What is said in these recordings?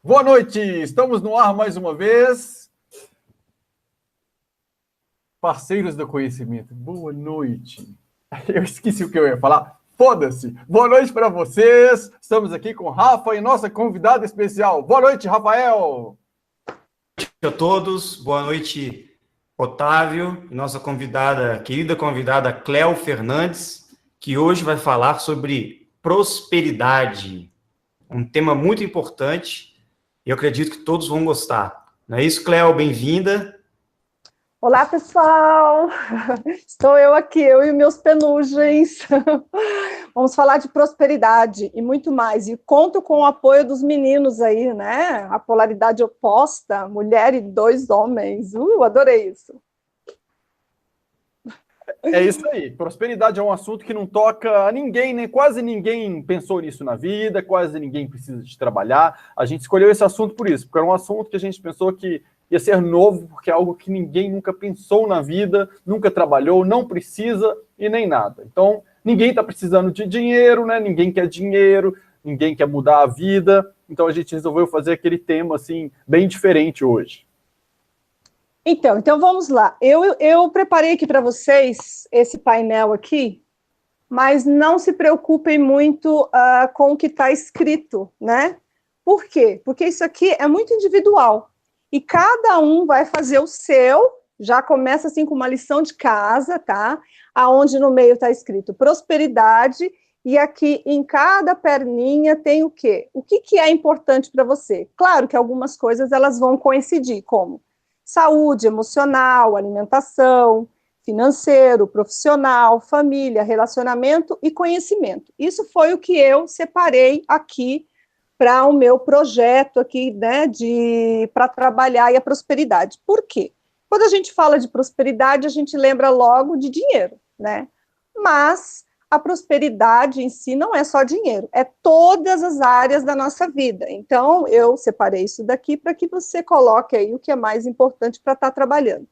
Boa noite, estamos no ar mais uma vez. Parceiros do conhecimento, boa noite. Eu esqueci o que eu ia falar. Foda-se. Boa noite para vocês. Estamos aqui com Rafa e nossa convidada especial. Boa noite, Rafael. Boa noite a todos. Boa noite, Otávio, e nossa convidada, querida convidada Cléo Fernandes, que hoje vai falar sobre prosperidade, um tema muito importante. E eu acredito que todos vão gostar. Não é isso, Cléo? Bem-vinda. Olá, pessoal! Estou eu aqui, eu e meus penugens. Vamos falar de prosperidade e muito mais. E conto com o apoio dos meninos aí, né? A polaridade oposta, mulher e dois homens. Adorei isso. É isso aí. Prosperidade é um assunto que não toca a ninguém, né? Quase ninguém pensou nisso na vida, quase ninguém precisa de trabalhar. A gente escolheu esse assunto por isso, porque era um assunto que a gente pensou que ia ser novo, porque é algo que ninguém nunca pensou na vida, nunca trabalhou, não precisa e nem nada. Então, ninguém está precisando de dinheiro, né? Ninguém quer dinheiro, ninguém quer mudar a vida. Então, a gente resolveu fazer aquele tema, assim, bem diferente hoje. Então vamos lá. Eu preparei aqui para vocês esse painel aqui, mas não se preocupem muito com o que está escrito, né? Por quê? Porque isso aqui é muito individual. E cada um vai fazer o seu, já começa assim com uma lição de casa, tá? Aonde no meio está escrito prosperidade, e aqui em cada perninha tem o quê? O que é importante para você? Claro que algumas coisas elas vão coincidir, como saúde emocional, alimentação, financeiro, profissional, família, relacionamento e conhecimento. Isso foi o que eu separei aqui para o meu projeto aqui, né, para trabalhar a prosperidade. Por quê? Quando a gente fala de prosperidade, a gente lembra logo de dinheiro, né? Mas a prosperidade em si não é só dinheiro, é todas as áreas da nossa vida. Então, eu separei isso daqui para que você coloque aí o que é mais importante para estar trabalhando.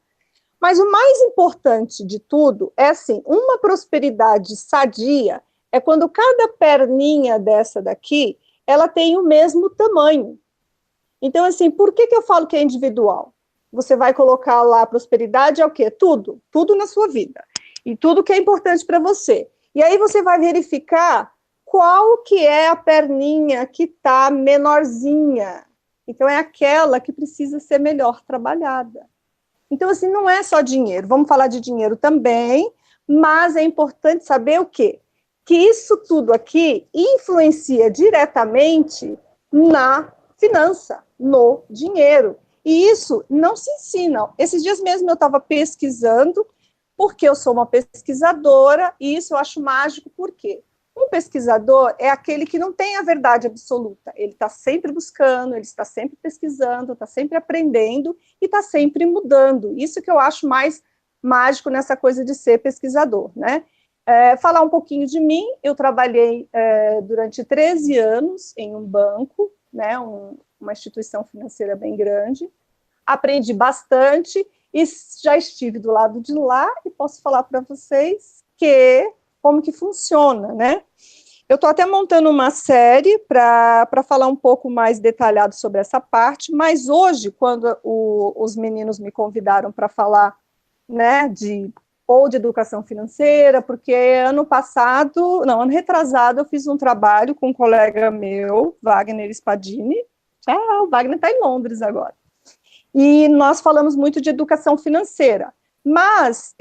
Mas o mais importante de tudo é, assim, uma prosperidade sadia é quando cada perninha dessa daqui ela tem o mesmo tamanho. Então, assim, por que eu falo que é individual? Você vai colocar lá a prosperidade é o quê? Tudo na sua vida. E tudo que é importante para você. E aí você vai verificar qual que é a perninha que está menorzinha. Então, é aquela que precisa ser melhor trabalhada. Então, assim, não é só dinheiro. Vamos falar de dinheiro também, mas é importante saber o quê? Que isso tudo aqui influencia diretamente na finança, no dinheiro. E isso não se ensina. Esses dias mesmo eu estava pesquisando, porque eu sou uma pesquisadora, e isso eu acho mágico, por quê? Um pesquisador é aquele que não tem a verdade absoluta, ele está sempre buscando, ele está sempre pesquisando, está sempre aprendendo e está sempre mudando. Isso que eu acho mais mágico nessa coisa de ser pesquisador, né? Falar um pouquinho de mim, eu trabalhei durante 13 anos em um banco, né, uma instituição financeira bem grande, aprendi bastante e já estive do lado de lá e posso falar para vocês como que funciona, né? Eu estou até montando uma série para falar um pouco mais detalhado sobre essa parte, mas hoje, quando os meninos me convidaram para falar, né, de educação financeira, porque ano retrasado, eu fiz um trabalho com um colega meu, Wagner Spadini. O Wagner está em Londres agora. E nós falamos muito de educação financeira. Mas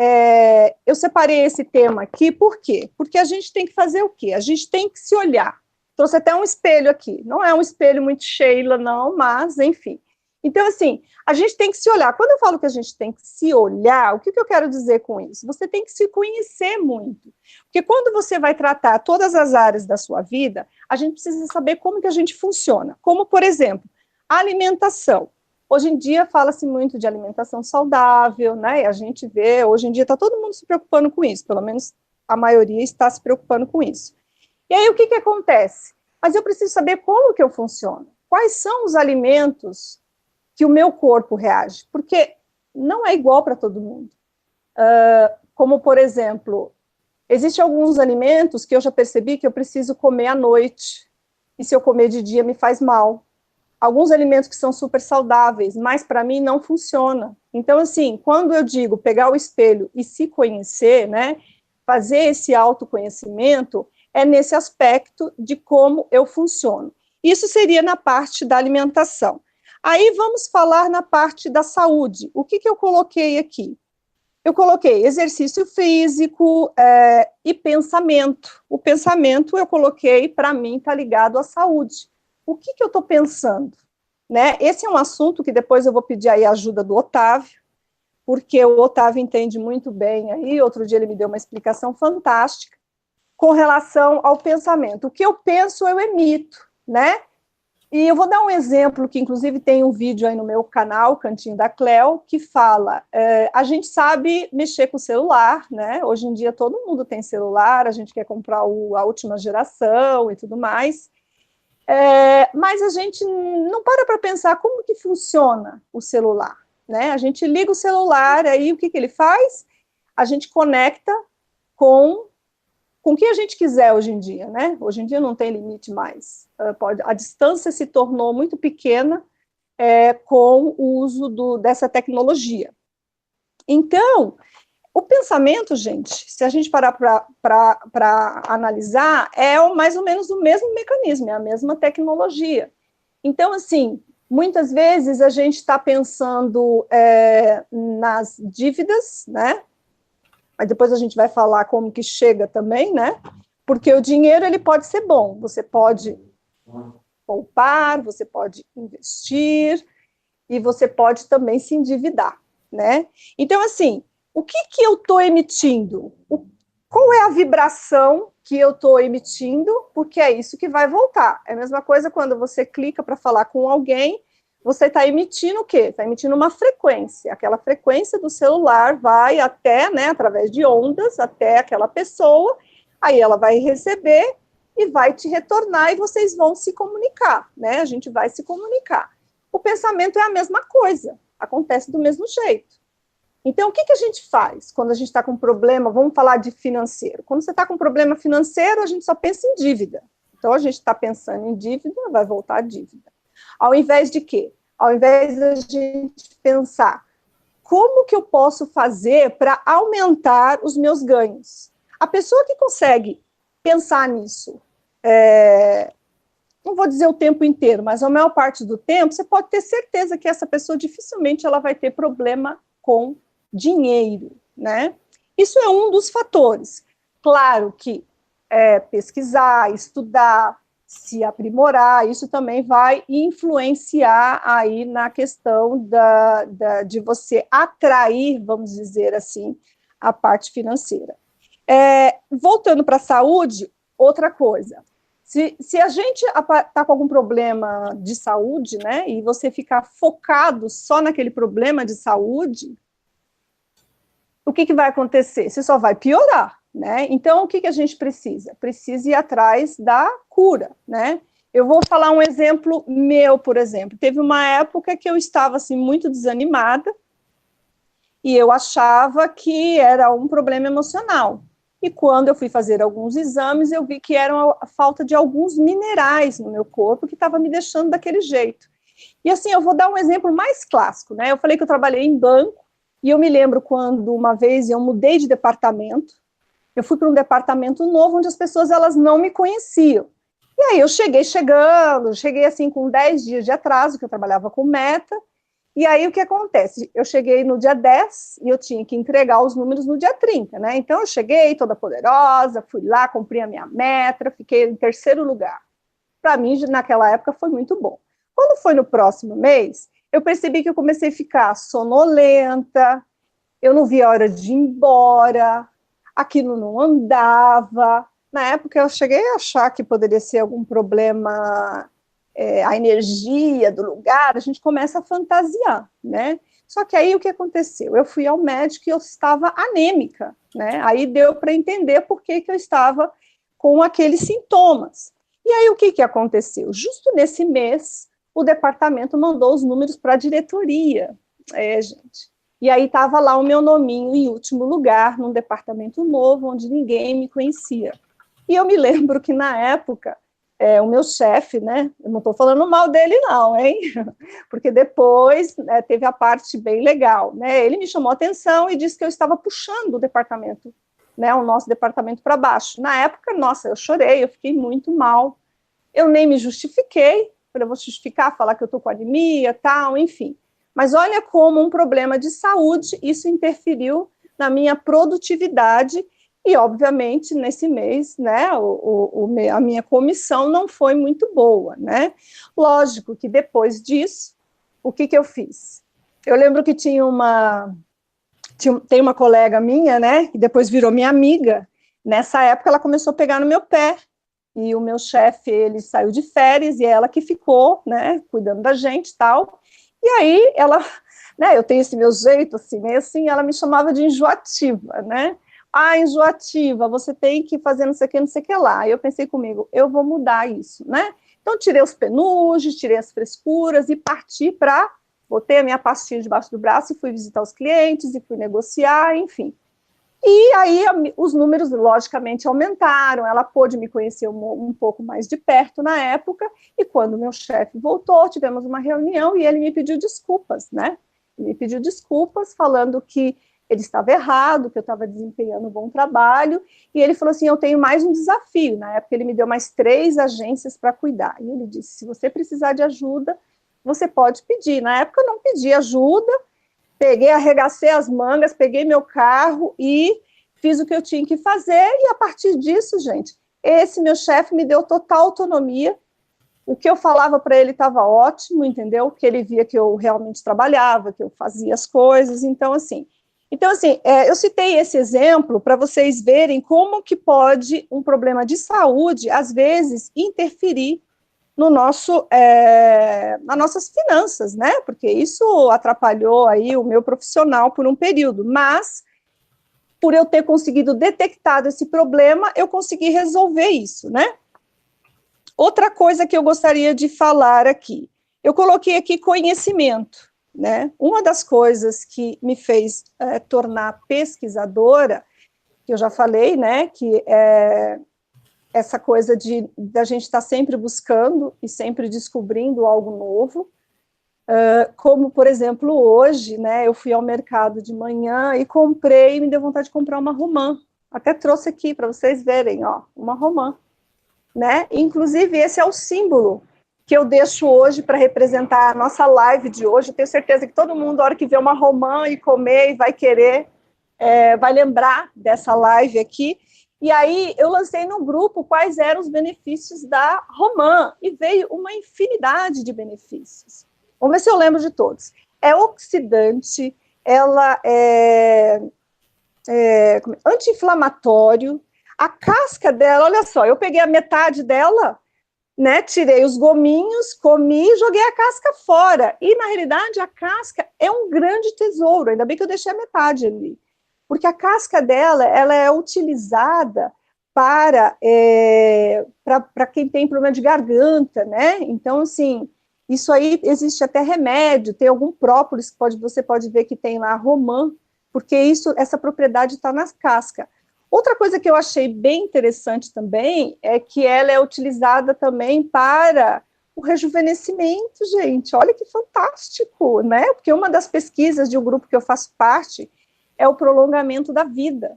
eu separei esse tema aqui, por quê? Porque a gente tem que fazer o quê? A gente tem que se olhar. Trouxe até um espelho aqui. Não é um espelho muito Sheila, não, mas, enfim. Então, assim, a gente tem que se olhar. Quando eu falo que a gente tem que se olhar, o que eu quero dizer com isso? Você tem que se conhecer muito. Porque quando você vai tratar todas as áreas da sua vida, a gente precisa saber como que a gente funciona. Como, por exemplo, a alimentação. Hoje em dia fala-se muito de alimentação saudável, né? E a gente vê, hoje em dia está todo mundo se preocupando com isso, pelo menos a maioria está se preocupando com isso. E aí o que acontece? Mas eu preciso saber como que eu funciono. Quais são os alimentos que o meu corpo reage? Porque não é igual para todo mundo. Como, por exemplo, existem alguns alimentos que eu já percebi que eu preciso comer à noite, e se eu comer de dia me faz mal. alguns alimentos que são super saudáveis, mas para mim não funciona. Então, assim, quando eu digo pegar o espelho e se conhecer, né, fazer esse autoconhecimento, é nesse aspecto de como eu funciono. Isso seria na parte da alimentação. Aí vamos falar na parte da saúde. O que eu coloquei aqui? Eu coloquei exercício físico e pensamento. O pensamento eu coloquei, para mim, está ligado à saúde. O que eu estou pensando? Né? Esse é um assunto que depois eu vou pedir aí a ajuda do Otávio, porque o Otávio entende muito bem aí. Outro dia ele me deu uma explicação fantástica com relação ao pensamento. O que eu penso, eu emito, né? E eu vou dar um exemplo, que inclusive tem um vídeo aí no meu canal, Cantinho da Cleo, que fala, a gente sabe mexer com o celular, né? Hoje em dia todo mundo tem celular, a gente quer comprar a última geração e tudo mais, mas a gente não para pensar como que funciona o celular, né? A gente liga o celular, aí o que ele faz? A gente conecta com o que a gente quiser hoje em dia, né? Hoje em dia não tem limite mais. A distância se tornou muito pequena com o uso dessa tecnologia. Então, o pensamento, gente, se a gente parar para analisar, é mais ou menos o mesmo mecanismo, é a mesma tecnologia. Então, assim, muitas vezes a gente está pensando nas dívidas, né? Mas depois a gente vai falar como que chega também, né? Porque o dinheiro, ele pode ser bom. Você pode poupar, você pode investir, e você pode também se endividar, né? Então, assim, o que eu estou emitindo? Qual é a vibração que eu estou emitindo? Porque é isso que vai voltar. É a mesma coisa quando você clica para falar com alguém, você está emitindo o quê? Está emitindo uma frequência. Aquela frequência do celular vai até, né, através de ondas, até aquela pessoa, aí ela vai receber e vai te retornar e vocês vão se comunicar, né? A gente vai se comunicar. O pensamento é a mesma coisa, acontece do mesmo jeito. Então, o que a gente faz quando a gente está com problema? Vamos falar de financeiro. Quando você está com problema financeiro, a gente só pensa em dívida. Então, a gente está pensando em dívida, vai voltar a dívida. Ao invés de quê? Ao invés de a gente pensar como que eu posso fazer para aumentar os meus ganhos. A pessoa que consegue pensar nisso, não vou dizer o tempo inteiro, mas a maior parte do tempo, você pode ter certeza que essa pessoa dificilmente ela vai ter problema com dinheiro, né? Isso é um dos fatores. Claro que pesquisar, estudar, se aprimorar, isso também vai influenciar aí na questão de você atrair, vamos dizer assim, a parte financeira. Voltando para a saúde, outra coisa, se a gente está com algum problema de saúde, né, e você ficar focado só naquele problema de saúde, o que vai acontecer? Você só vai piorar. Né? Então, o que a gente precisa? Precisa ir atrás da cura, né? Eu vou falar um exemplo meu, por exemplo. Teve uma época que eu estava, assim, muito desanimada e eu achava que era um problema emocional. E quando eu fui fazer alguns exames, eu vi que era a falta de alguns minerais no meu corpo que estava me deixando daquele jeito. E, assim, eu vou dar um exemplo mais clássico, né? Eu falei que eu trabalhei em banco e eu me lembro quando, uma vez, eu mudei de departamento. Eu fui para um departamento novo, onde as pessoas elas não me conheciam. E aí eu cheguei assim com 10 dias de atraso, que eu trabalhava com meta, e aí o que acontece? Eu cheguei no dia 10 e eu tinha que entregar os números no dia 30, né? Então eu cheguei toda poderosa, fui lá, cumpri a minha meta, fiquei em terceiro lugar. Para mim, naquela época, foi muito bom. Quando foi no próximo mês, eu percebi que eu comecei a ficar sonolenta, eu não via a hora de ir embora, aquilo não andava. Na época eu cheguei a achar que poderia ser algum problema, a energia do lugar, a gente começa a fantasiar, né? Só que aí o que aconteceu? Eu fui ao médico e eu estava anêmica, né? Aí deu para entender por que eu estava com aqueles sintomas. E aí o que aconteceu? Justo nesse mês, o departamento mandou os números para a diretoria. Gente. E aí estava lá o meu nominho em último lugar, num departamento novo, onde ninguém me conhecia. E eu me lembro que, na época, o meu chefe, né, eu não estou falando mal dele não, hein, porque depois teve a parte bem legal, né, ele me chamou a atenção e disse que eu estava puxando o departamento, né, o nosso departamento para baixo. Na época, nossa, eu chorei, eu fiquei muito mal, eu nem me justifiquei, eu vou justificar, falar que eu estou com anemia, tal, enfim. Mas olha como um problema de saúde, isso interferiu na minha produtividade. E, obviamente, nesse mês, né, a minha comissão não foi muito boa, né? Lógico que depois disso, o que eu fiz? Eu lembro que tem uma colega minha, né, que depois virou minha amiga. Nessa época, ela começou a pegar no meu pé. E o meu chefe, ele saiu de férias e ela que ficou, né, cuidando da gente e tal. E aí, ela, né, eu tenho esse meu jeito, assim, meio assim, ela me chamava de enjoativa, né? Enjoativa, você tem que fazer não sei o que lá. Aí eu pensei comigo, eu vou mudar isso, né? Então, tirei os penugem, tirei as frescuras e parti para... Botei a minha pastinha debaixo do braço e fui visitar os clientes e fui negociar, enfim. E aí os números, logicamente, aumentaram, ela pôde me conhecer um pouco mais de perto na época, e quando meu chefe voltou, tivemos uma reunião e ele me pediu desculpas, né? Ele me pediu desculpas, falando que ele estava errado, que eu estava desempenhando um bom trabalho, e ele falou assim, eu tenho mais um desafio. Na época ele me deu mais 3 agências para cuidar, e ele disse, se você precisar de ajuda, você pode pedir. Na época eu não pedi ajuda, peguei, arregacei as mangas, peguei meu carro e fiz o que eu tinha que fazer, e a partir disso, gente, esse meu chefe me deu total autonomia, o que eu falava para ele estava ótimo, entendeu? Que ele via que eu realmente trabalhava, que eu fazia as coisas, então, assim, eu citei esse exemplo para vocês verem como que pode um problema de saúde, às vezes, interferir no nas nossas finanças, né? Porque isso atrapalhou aí o meu profissional por um período, mas por eu ter conseguido detectar esse problema, eu consegui resolver isso, né? Outra coisa que eu gostaria de falar aqui, eu coloquei aqui conhecimento, né? Uma das coisas que me fez tornar pesquisadora, que eu já falei, né, que essa coisa da gente estar sempre buscando e sempre descobrindo algo novo, como, por exemplo, hoje, né, eu fui ao mercado de manhã e comprei, me deu vontade de comprar uma romã, até trouxe aqui para vocês verem, ó, uma romã, né, inclusive esse é o símbolo que eu deixo hoje para representar a nossa live de hoje. Eu tenho certeza que todo mundo, na hora que vê uma romã e comer, vai querer, vai lembrar dessa live aqui. E aí eu lancei no grupo quais eram os benefícios da romã, e veio uma infinidade de benefícios. Vamos ver se eu lembro de todos. É oxidante, ela é anti-inflamatório, a casca dela, olha só, eu peguei a metade dela, né, tirei os gominhos, comi e joguei a casca fora. E, na realidade, a casca é um grande tesouro, ainda bem que eu deixei a metade ali. Porque a casca dela, ela é utilizada para quem tem problema de garganta, né? Então, assim, isso aí existe até remédio, tem algum própolis que você pode ver que tem lá romã, porque essa propriedade está na casca. Outra coisa que eu achei bem interessante também é que ela é utilizada também para o rejuvenescimento, gente. Olha que fantástico, né? Porque uma das pesquisas de um grupo que eu faço parte é o prolongamento da vida.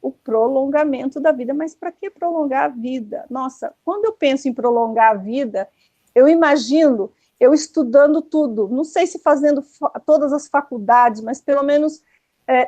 O prolongamento da vida. Mas para que prolongar a vida? Nossa, quando eu penso em prolongar a vida, eu imagino eu estudando tudo. Não sei se fazendo todas as faculdades, mas pelo menos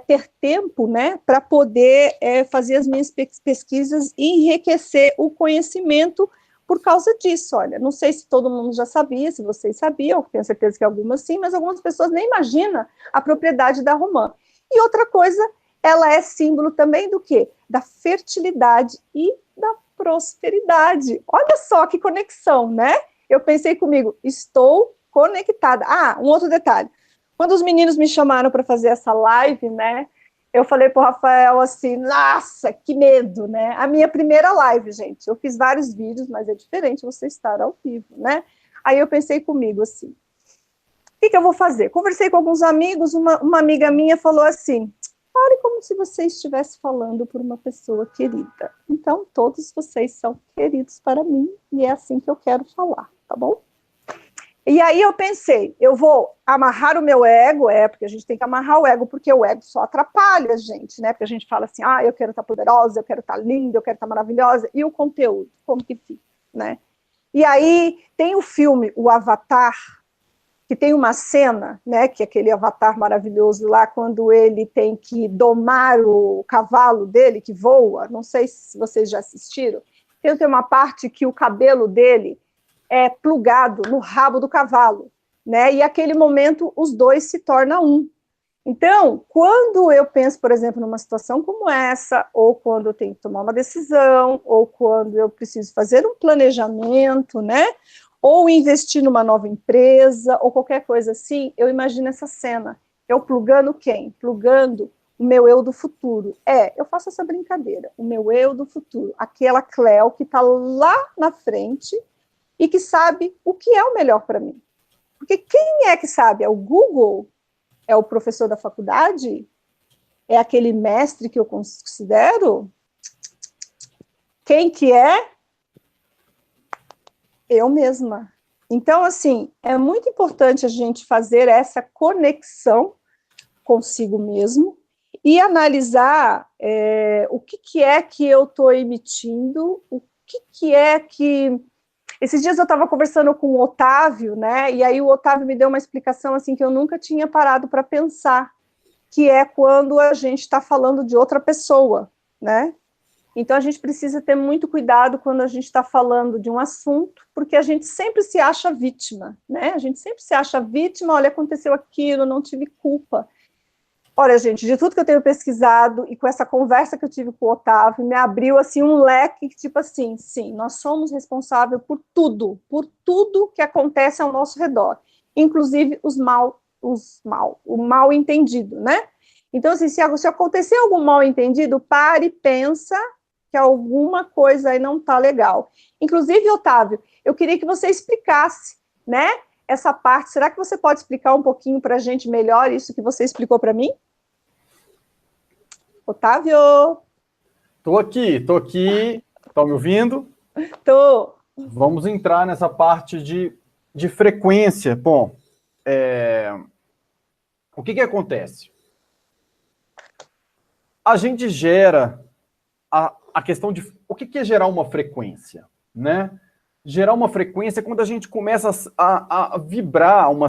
ter tempo, né, para poder fazer as minhas pesquisas e enriquecer o conhecimento por causa disso. Olha, não sei se todo mundo já sabia, se vocês sabiam, eu tenho certeza que algumas sim, mas algumas pessoas nem imaginam a propriedade da romã. E outra coisa, ela é símbolo também do quê? Da fertilidade e da prosperidade. Olha só que conexão, né? Eu pensei comigo, estou conectada. Um outro detalhe. Quando os meninos me chamaram para fazer essa live, né, eu falei para o Rafael assim, nossa, que medo, né? A minha primeira live, gente, eu fiz vários vídeos, mas é diferente você estar ao vivo, né? Aí eu pensei comigo assim, o que eu vou fazer? Conversei com alguns amigos, uma amiga minha falou assim, Fale como se você estivesse falando por uma pessoa querida. Então, todos vocês são queridos para mim, e é assim que eu quero falar, tá bom? E aí eu pensei, eu vou amarrar o meu ego, porque a gente tem que amarrar o ego, porque o ego só atrapalha a gente, né? Porque a gente fala assim, eu quero estar poderosa, eu quero estar linda, eu quero estar maravilhosa, e o conteúdo, como que fica, né? E aí tem o filme, o Avatar, que tem uma cena, né, que é aquele Avatar maravilhoso lá, quando ele tem que domar o cavalo dele, que voa, não sei se vocês já assistiram, tem uma parte que o cabelo dele é plugado no rabo do cavalo, né, e aquele momento os dois se tornam um. Então, quando eu penso, por exemplo, numa situação como essa, ou quando eu tenho que tomar uma decisão, ou quando eu preciso fazer um planejamento, né, ou investir numa nova empresa, ou qualquer coisa assim, eu imagino essa cena. Eu plugando quem? Plugando o meu eu do futuro. Eu faço essa brincadeira, o meu eu do futuro, aquela Cleo que está lá na frente e que sabe o que é o melhor para mim. Porque quem é que sabe? É o Google? É o professor da faculdade? É aquele mestre que eu considero? Quem que é? Eu mesma. Então, assim, é muito importante a gente fazer essa conexão consigo mesmo e analisar o que é que eu estou emitindo, o que é que... Esses dias eu estava conversando com o Otávio, né, e aí o Otávio me deu uma explicação assim que eu nunca tinha parado para pensar, que é quando a gente está falando de outra pessoa, né? Então, a gente precisa ter muito cuidado quando a gente está falando de um assunto, porque a gente sempre se acha vítima, né? A gente sempre se acha vítima, olha, aconteceu aquilo, não tive culpa. Olha, gente, de tudo que eu tenho pesquisado e com essa conversa que eu tive com o Otávio, me abriu, assim, um leque, tipo assim, sim, nós somos responsáveis por tudo que acontece ao nosso redor, inclusive o mal entendido, né? Então, assim, se acontecer algum mal entendido, pare e pensa que alguma coisa aí não está legal. Inclusive, Otávio, eu queria que você explicasse, né, essa parte. Será que você pode explicar um pouquinho para a gente melhor isso que você explicou para mim? Otávio? Tô aqui. Estão me ouvindo? Tô. Vamos entrar nessa parte de frequência. Bom, o que acontece? A gente gera a questão de... O que é gerar uma frequência, né? Gerar uma frequência é quando a gente começa a vibrar um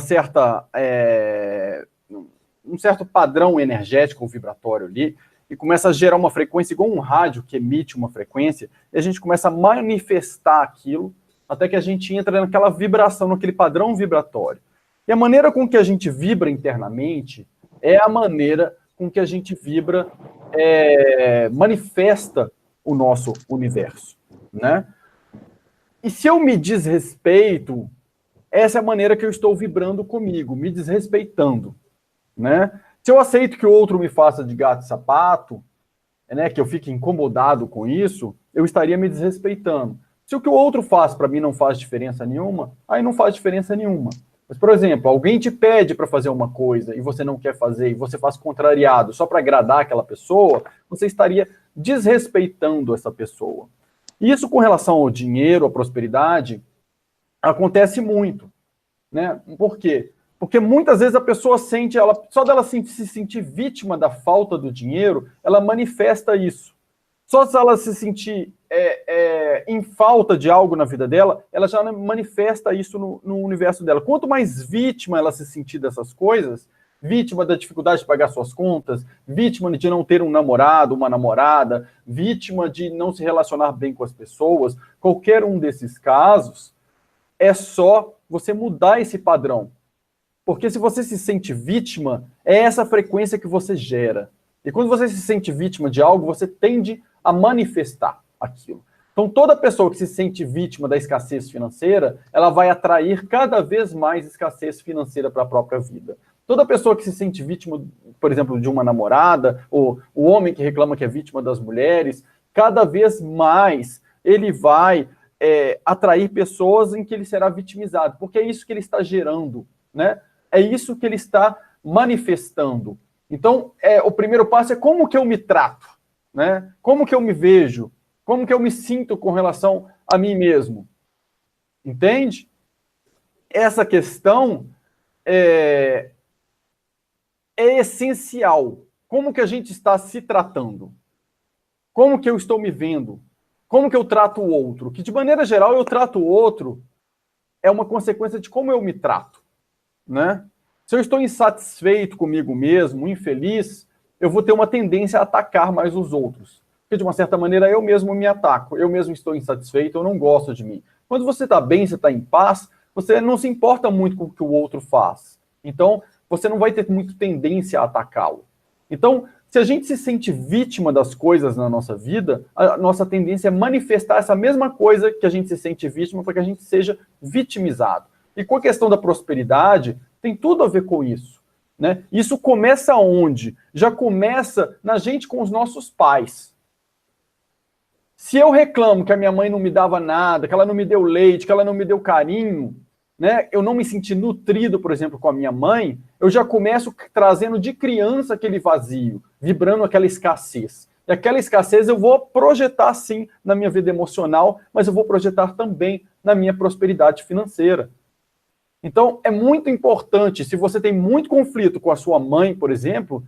certo padrão energético ou vibratório ali, e começa a gerar uma frequência, igual um rádio que emite uma frequência, e a gente começa a manifestar aquilo, até que a gente entra naquela vibração, naquele padrão vibratório. E a maneira com que a gente vibra internamente é a maneira com que a gente vibra, manifesta o nosso universo, né? E se eu me desrespeito, essa é a maneira que eu estou vibrando comigo, me desrespeitando, né? Se eu aceito que o outro me faça de gato e sapato, né, que eu fique incomodado com isso, eu estaria me desrespeitando. Se o que o outro faz para mim não faz diferença nenhuma, aí não faz diferença nenhuma. Mas, por exemplo, alguém te pede para fazer uma coisa e você não quer fazer, e você faz contrariado só para agradar aquela pessoa, você estaria desrespeitando essa pessoa. Isso com relação ao dinheiro, à prosperidade, acontece muito, né? Por quê? Porque muitas vezes a pessoa sente, só dela se sentir vítima da falta do dinheiro, ela manifesta isso. Só se ela se sentir em falta de algo na vida dela, ela já manifesta isso no universo dela. Quanto mais vítima ela se sentir dessas coisas, vítima da dificuldade de pagar suas contas, vítima de não ter um namorado, uma namorada, vítima de não se relacionar bem com as pessoas, qualquer um desses casos, é só você mudar esse padrão. Porque se você se sente vítima, é essa frequência que você gera. E quando você se sente vítima de algo, você tende a manifestar aquilo. Então, toda pessoa que se sente vítima da escassez financeira, ela vai atrair cada vez mais escassez financeira para a própria vida. Toda pessoa que se sente vítima, por exemplo, de uma namorada, ou o homem que reclama que é vítima das mulheres, cada vez mais ele vai atrair pessoas em que ele será vitimizado, porque é isso que ele está gerando, né? É isso que ele está manifestando. Então, o primeiro passo é como que eu me trato, né? Como que eu me vejo, como que eu me sinto com relação a mim mesmo. Entende? Essa questão é essencial. Como que a gente está se tratando? Como que eu estou me vendo? Como que eu trato o outro? Que, de maneira geral, eu trato o outro é uma consequência de como eu me trato, né? Se eu estou insatisfeito comigo mesmo, infeliz, eu vou ter uma tendência a atacar mais os outros. Porque, de uma certa maneira, eu mesmo me ataco. Eu mesmo estou insatisfeito, eu não gosto de mim. Quando você está bem, você está em paz, você não se importa muito com o que o outro faz. Então, você não vai ter muita tendência a atacá-lo. Então, se a gente se sente vítima das coisas na nossa vida, a nossa tendência é manifestar essa mesma coisa que a gente se sente vítima para que a gente seja vitimizado. E com a questão da prosperidade, tem tudo a ver com isso, né? Isso começa onde? Já começa na gente com os nossos pais. Se eu reclamo que a minha mãe não me dava nada, que ela não me deu leite, que ela não me deu carinho, né? Eu não me senti nutrido, por exemplo, com a minha mãe, eu já começo trazendo de criança aquele vazio, vibrando aquela escassez. E aquela escassez eu vou projetar, sim, na minha vida emocional, mas eu vou projetar também na minha prosperidade financeira. Então, é muito importante, se você tem muito conflito com a sua mãe, por exemplo,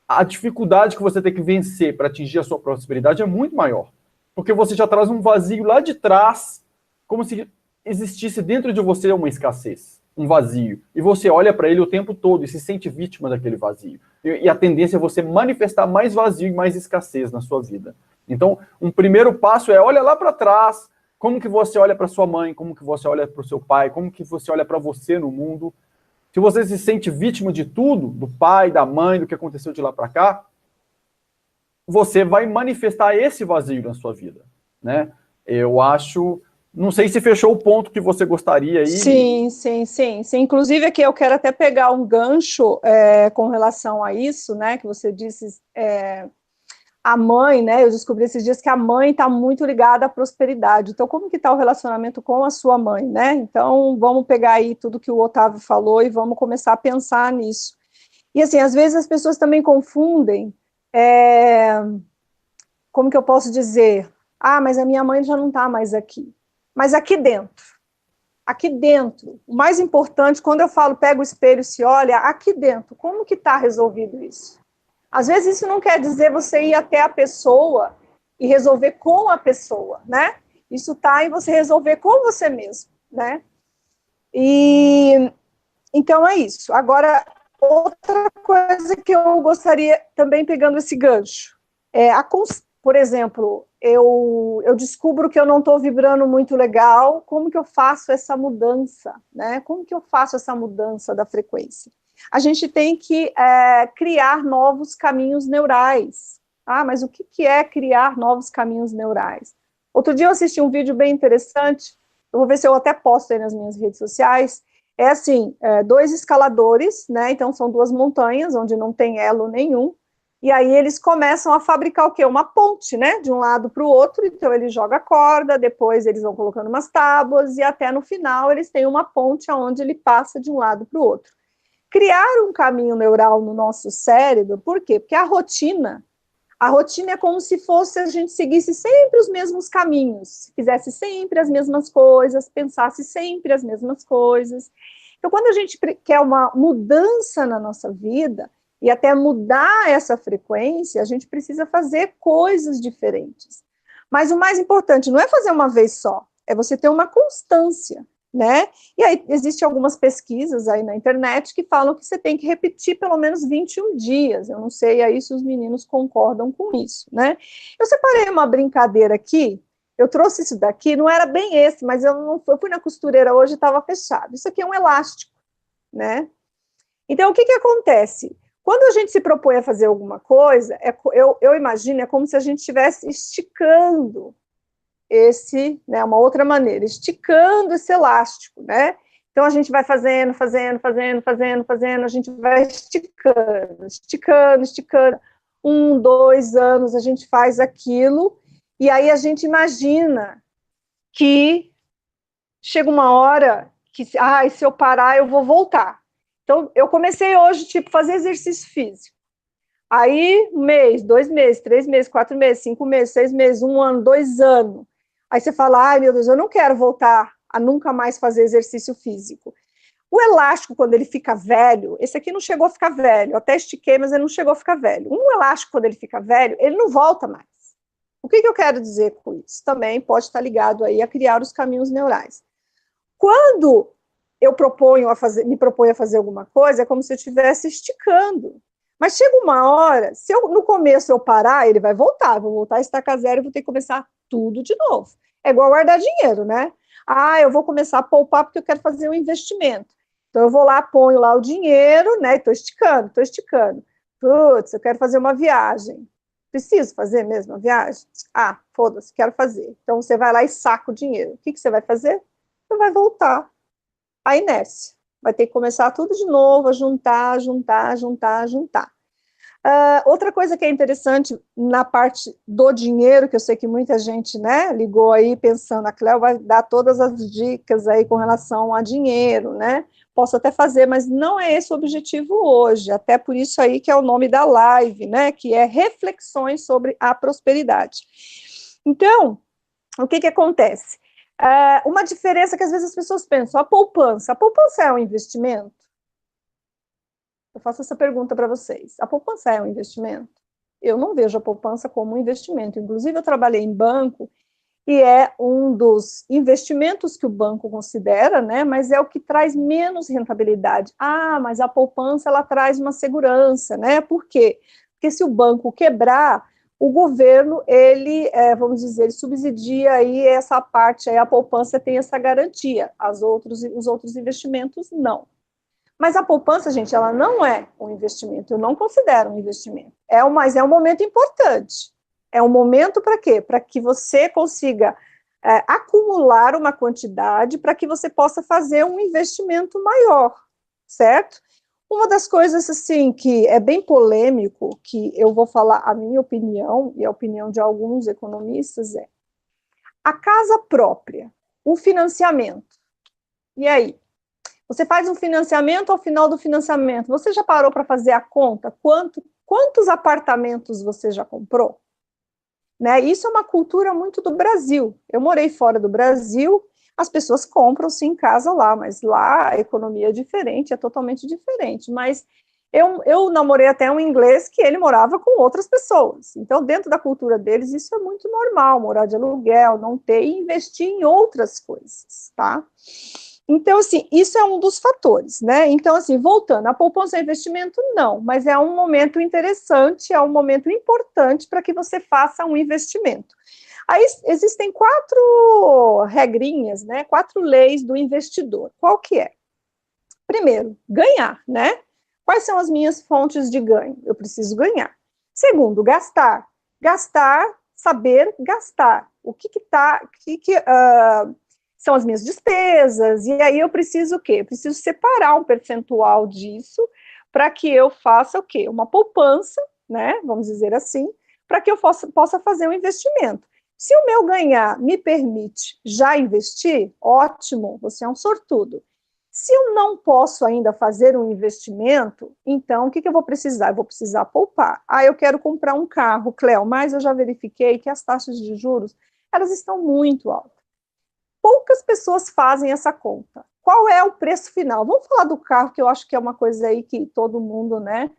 a dificuldade que você tem que vencer para atingir a sua prosperidade é muito maior. Porque você já traz um vazio lá de trás, como se existisse dentro de você uma escassez, um vazio. E você olha para ele o tempo todo e se sente vítima daquele vazio. E a tendência é você manifestar mais vazio e mais escassez na sua vida. Então, um primeiro passo é olha lá para trás, como que você olha para sua mãe, como que você olha para o seu pai, como que você olha para você no mundo. Se você se sente vítima de tudo, do pai, da mãe, do que aconteceu de lá para cá, você vai manifestar esse vazio na sua vida, né? Eu acho, não sei se fechou o ponto que você gostaria aí. Sim. Inclusive aqui eu quero até pegar um gancho com relação a isso, né? Que você disse, a mãe, né? Eu descobri esses dias que a mãe está muito ligada à prosperidade. Então, como que está o relacionamento com a sua mãe, né? Então, vamos pegar aí tudo que o Otávio falou e vamos começar a pensar nisso. E assim, às vezes as pessoas também confundem. Como que eu posso dizer? Ah, mas a minha mãe já não está mais aqui. Mas aqui dentro, o mais importante, quando eu falo pega o espelho e se olha, aqui dentro, como que está resolvido isso? Às vezes isso não quer dizer você ir até a pessoa e resolver com a pessoa, né? Isso está em você resolver com você mesmo, né? E então é isso. Agora, outra coisa que eu gostaria, também pegando esse gancho, por exemplo, eu descubro que eu não estou vibrando muito legal, como que eu faço essa mudança, né? Como que eu faço essa mudança da frequência? A gente tem que criar novos caminhos neurais. Ah, mas o que é criar novos caminhos neurais? Outro dia eu assisti um vídeo bem interessante, eu vou ver se eu até posto aí nas minhas redes sociais, assim, 2 escaladores, né? Então são 2 montanhas, onde não tem elo nenhum, e aí eles começam a fabricar o quê? Uma ponte, né? De um lado para o outro, então ele joga corda, depois eles vão colocando umas tábuas, e até no final eles têm uma ponte onde ele passa de um lado para o outro. Criar um caminho neural no nosso cérebro, por quê? Porque a rotina é como se fosse a gente seguisse sempre os mesmos caminhos, fizesse sempre as mesmas coisas, pensasse sempre as mesmas coisas. Então, quando a gente quer uma mudança na nossa vida, e até mudar essa frequência, a gente precisa fazer coisas diferentes. Mas o mais importante não é fazer uma vez só, é você ter uma constância, né? E aí existem algumas pesquisas aí na internet que falam que você tem que repetir pelo menos 21 dias. Eu não sei aí se os meninos concordam com isso, né? Eu separei uma brincadeira aqui, eu trouxe isso daqui, não era bem esse, mas eu fui na costureira hoje e estava fechado. Isso aqui é um elástico, né? Então, o que acontece? Quando a gente se propõe a fazer alguma coisa, eu imagino, é como se a gente estivesse esticando né, uma outra maneira, esticando esse elástico, né? Então a gente vai fazendo, a gente vai esticando. 1, 2 anos a gente faz aquilo, e aí a gente imagina que chega uma hora que, se eu parar, eu vou voltar. Então, eu comecei hoje, fazer exercício físico. Aí, 1 mês, 2 meses, 3 meses, 4 meses, 5 meses, 6 meses, 1 ano, 2 anos. Aí você fala, ai meu Deus, eu não quero voltar a nunca mais fazer exercício físico. O elástico, quando ele fica velho, esse aqui não chegou a ficar velho, eu até estiquei, mas ele não chegou a ficar velho. Um elástico, quando ele fica velho, ele não volta mais. O que eu quero dizer com isso? Também pode estar ligado aí a criar os caminhos neurais. Quando eu me proponho a fazer alguma coisa, é como se eu estivesse esticando. Mas chega uma hora, se no começo eu parar, ele vai voltar, vou voltar a estacar zero e vou ter que começar tudo de novo. É igual guardar dinheiro, né? Ah, eu vou começar a poupar porque eu quero fazer um investimento. Então eu vou lá, ponho lá o dinheiro, né? Estou esticando. Putz, eu quero fazer uma viagem. Preciso fazer mesmo a viagem? Ah, foda-se, quero fazer. Então você vai lá e saca o dinheiro. O que você vai fazer? Você vai voltar à inércia. Vai ter que começar tudo de novo, a juntar. Outra coisa que é interessante na parte do dinheiro, que eu sei que muita gente, né, ligou aí pensando, a Cléo vai dar todas as dicas aí com relação a dinheiro, né? Posso até fazer, mas não é esse o objetivo hoje, até por isso aí que é o nome da live, né, que é reflexões sobre a prosperidade. Então, o que acontece? Uma diferença que às vezes as pessoas pensam, a poupança é um investimento? Eu faço essa pergunta para vocês. A poupança é um investimento? Eu não vejo a poupança como um investimento. Inclusive, eu trabalhei em banco e é um dos investimentos que o banco considera, né? Mas é o que traz menos rentabilidade. Ah, mas a poupança, ela traz uma segurança, né? Por quê? Porque se o banco quebrar, o governo, ele, vamos dizer, ele subsidia aí essa parte, aí a poupança tem essa garantia, os outros investimentos não. Mas a poupança, gente, ela não é um investimento, eu não considero um investimento. Mas é um momento importante. É um momento para quê? Para que você consiga acumular uma quantidade para que você possa fazer um investimento maior, certo? Uma das coisas, assim, que é bem polêmico, que eu vou falar a minha opinião, e a opinião de alguns economistas, é a casa própria, o financiamento. E aí? Você faz um financiamento, ao final do financiamento, você já parou para fazer a conta? Quantos apartamentos você já comprou? Né? Isso é uma cultura muito do Brasil. Eu morei fora do Brasil, as pessoas compram sim casa lá, mas lá a economia é diferente, é totalmente diferente. Mas eu namorei até um inglês que ele morava com outras pessoas. Então, dentro da cultura deles, isso é muito normal, morar de aluguel, não ter e investir em outras coisas, tá? Então, assim, isso é um dos fatores, né? Então, assim, voltando, a poupança é investimento? Não, mas é um momento interessante, é um momento importante para que você faça um investimento. Aí existem 4 regrinhas, né? 4 leis do investidor. Qual que é? Primeiro, ganhar, né? Quais são as minhas fontes de ganho? Eu preciso ganhar. Segundo, gastar. Gastar, saber gastar. O que são as minhas despesas, e aí eu preciso o quê? Eu preciso separar um percentual disso para que eu faça o quê? Uma poupança, né? Vamos dizer assim, para que eu possa fazer um investimento. Se o meu ganhar me permite já investir, ótimo, você é um sortudo. Se eu não posso ainda fazer um investimento, então o que eu vou precisar? Eu vou precisar poupar. Ah, eu quero comprar um carro, Cléo, mas eu já verifiquei que as taxas de juros, elas estão muito altas. Poucas pessoas fazem essa conta. Qual é o preço final? Vamos falar do carro, que eu acho que é uma coisa aí que todo mundo, né,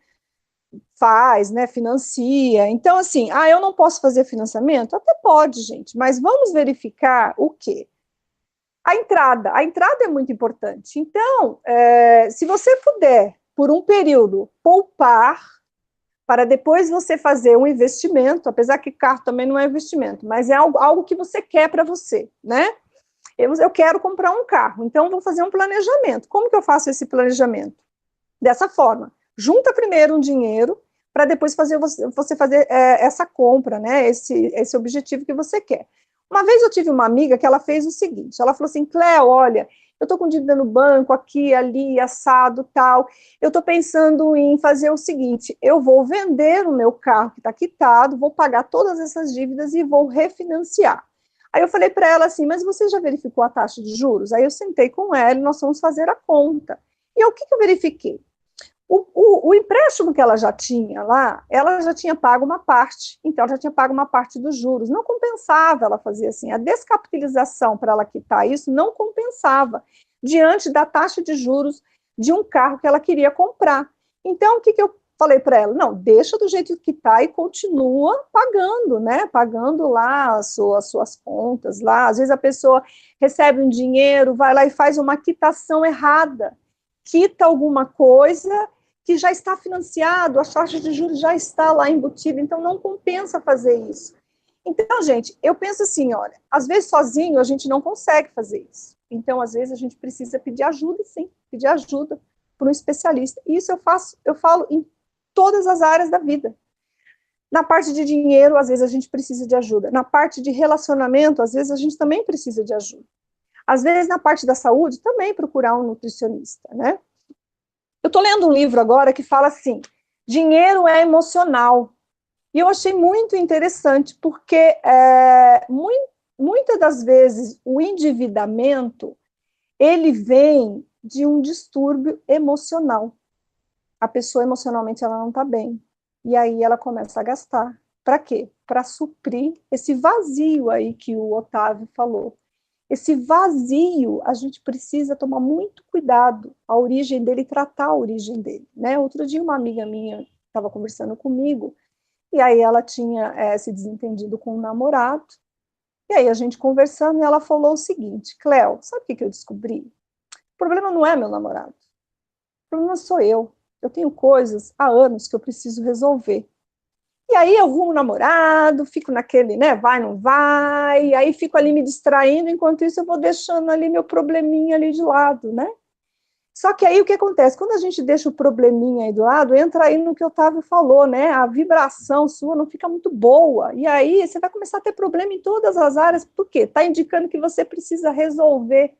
faz, né, financia. Então, assim, eu não posso fazer financiamento? Até pode, gente, mas vamos verificar o quê? A entrada é muito importante. Então, se você puder, por um período, poupar, para depois você fazer um investimento, apesar que carro também não é investimento, mas é algo que você quer para você, né? Eu quero comprar um carro, então vou fazer um planejamento. Como que eu faço esse planejamento? Dessa forma, junta primeiro um dinheiro, para depois você fazer essa compra, né? Esse objetivo que você quer. Uma vez eu tive uma amiga que ela fez o seguinte, ela falou assim, Cléo, olha, eu estou com dívida no banco, aqui, ali, assado, tal, eu estou pensando em fazer o seguinte, eu vou vender o meu carro que está quitado, vou pagar todas essas dívidas e vou refinanciar. Aí eu falei para ela assim, mas você já verificou a taxa de juros? Aí eu sentei com ela e nós fomos fazer a conta. E o que eu verifiquei? O empréstimo que ela já tinha lá, ela já tinha pago uma parte, então ela já tinha pago uma parte dos juros. Não compensava ela fazer assim. A descapitalização para ela quitar isso não compensava diante da taxa de juros de um carro que ela queria comprar. Então, o que eu falei para ela? Não, deixa do jeito que está e continua pagando, né? Pagando lá as suas contas lá. Às vezes a pessoa recebe um dinheiro, vai lá e faz uma quitação errada, quita alguma coisa que já está financiado, a taxa de juros já está lá embutida, então não compensa fazer isso. Então, gente, eu penso assim, olha, às vezes sozinho a gente não consegue fazer isso. Então, às vezes a gente precisa pedir ajuda, sim, pedir ajuda para um especialista. E isso eu falo em todas as áreas da vida. Na parte de dinheiro, às vezes a gente precisa de ajuda. Na parte de relacionamento, às vezes a gente também precisa de ajuda. Às vezes, na parte da saúde, também procurar um nutricionista, né? Eu estou lendo um livro agora que fala assim, dinheiro é emocional. E eu achei muito interessante, porque muitas das vezes o endividamento, ele vem de um distúrbio emocional. A pessoa emocionalmente ela não está bem. E aí ela começa a gastar. Para quê? Para suprir esse vazio aí que o Otávio falou. Esse vazio, a gente precisa tomar muito cuidado, a origem dele, tratar a origem dele, né? Outro dia uma amiga minha estava conversando comigo, e aí ela tinha se desentendido com um namorado, e aí a gente conversando, e ela falou o seguinte, Cléo, sabe o que eu descobri? O problema não é meu namorado, o problema sou eu tenho coisas há anos que eu preciso resolver. E aí eu arrumo um namorado, fico naquele, né, vai, não vai, aí fico ali me distraindo, enquanto isso eu vou deixando ali meu probleminha ali de lado, né? Só que aí o que acontece? Quando a gente deixa o probleminha aí do lado, entra aí no que o Otávio falou, né? A vibração sua não fica muito boa, e aí você vai começar a ter problema em todas as áreas, por quê? Está indicando que você precisa resolver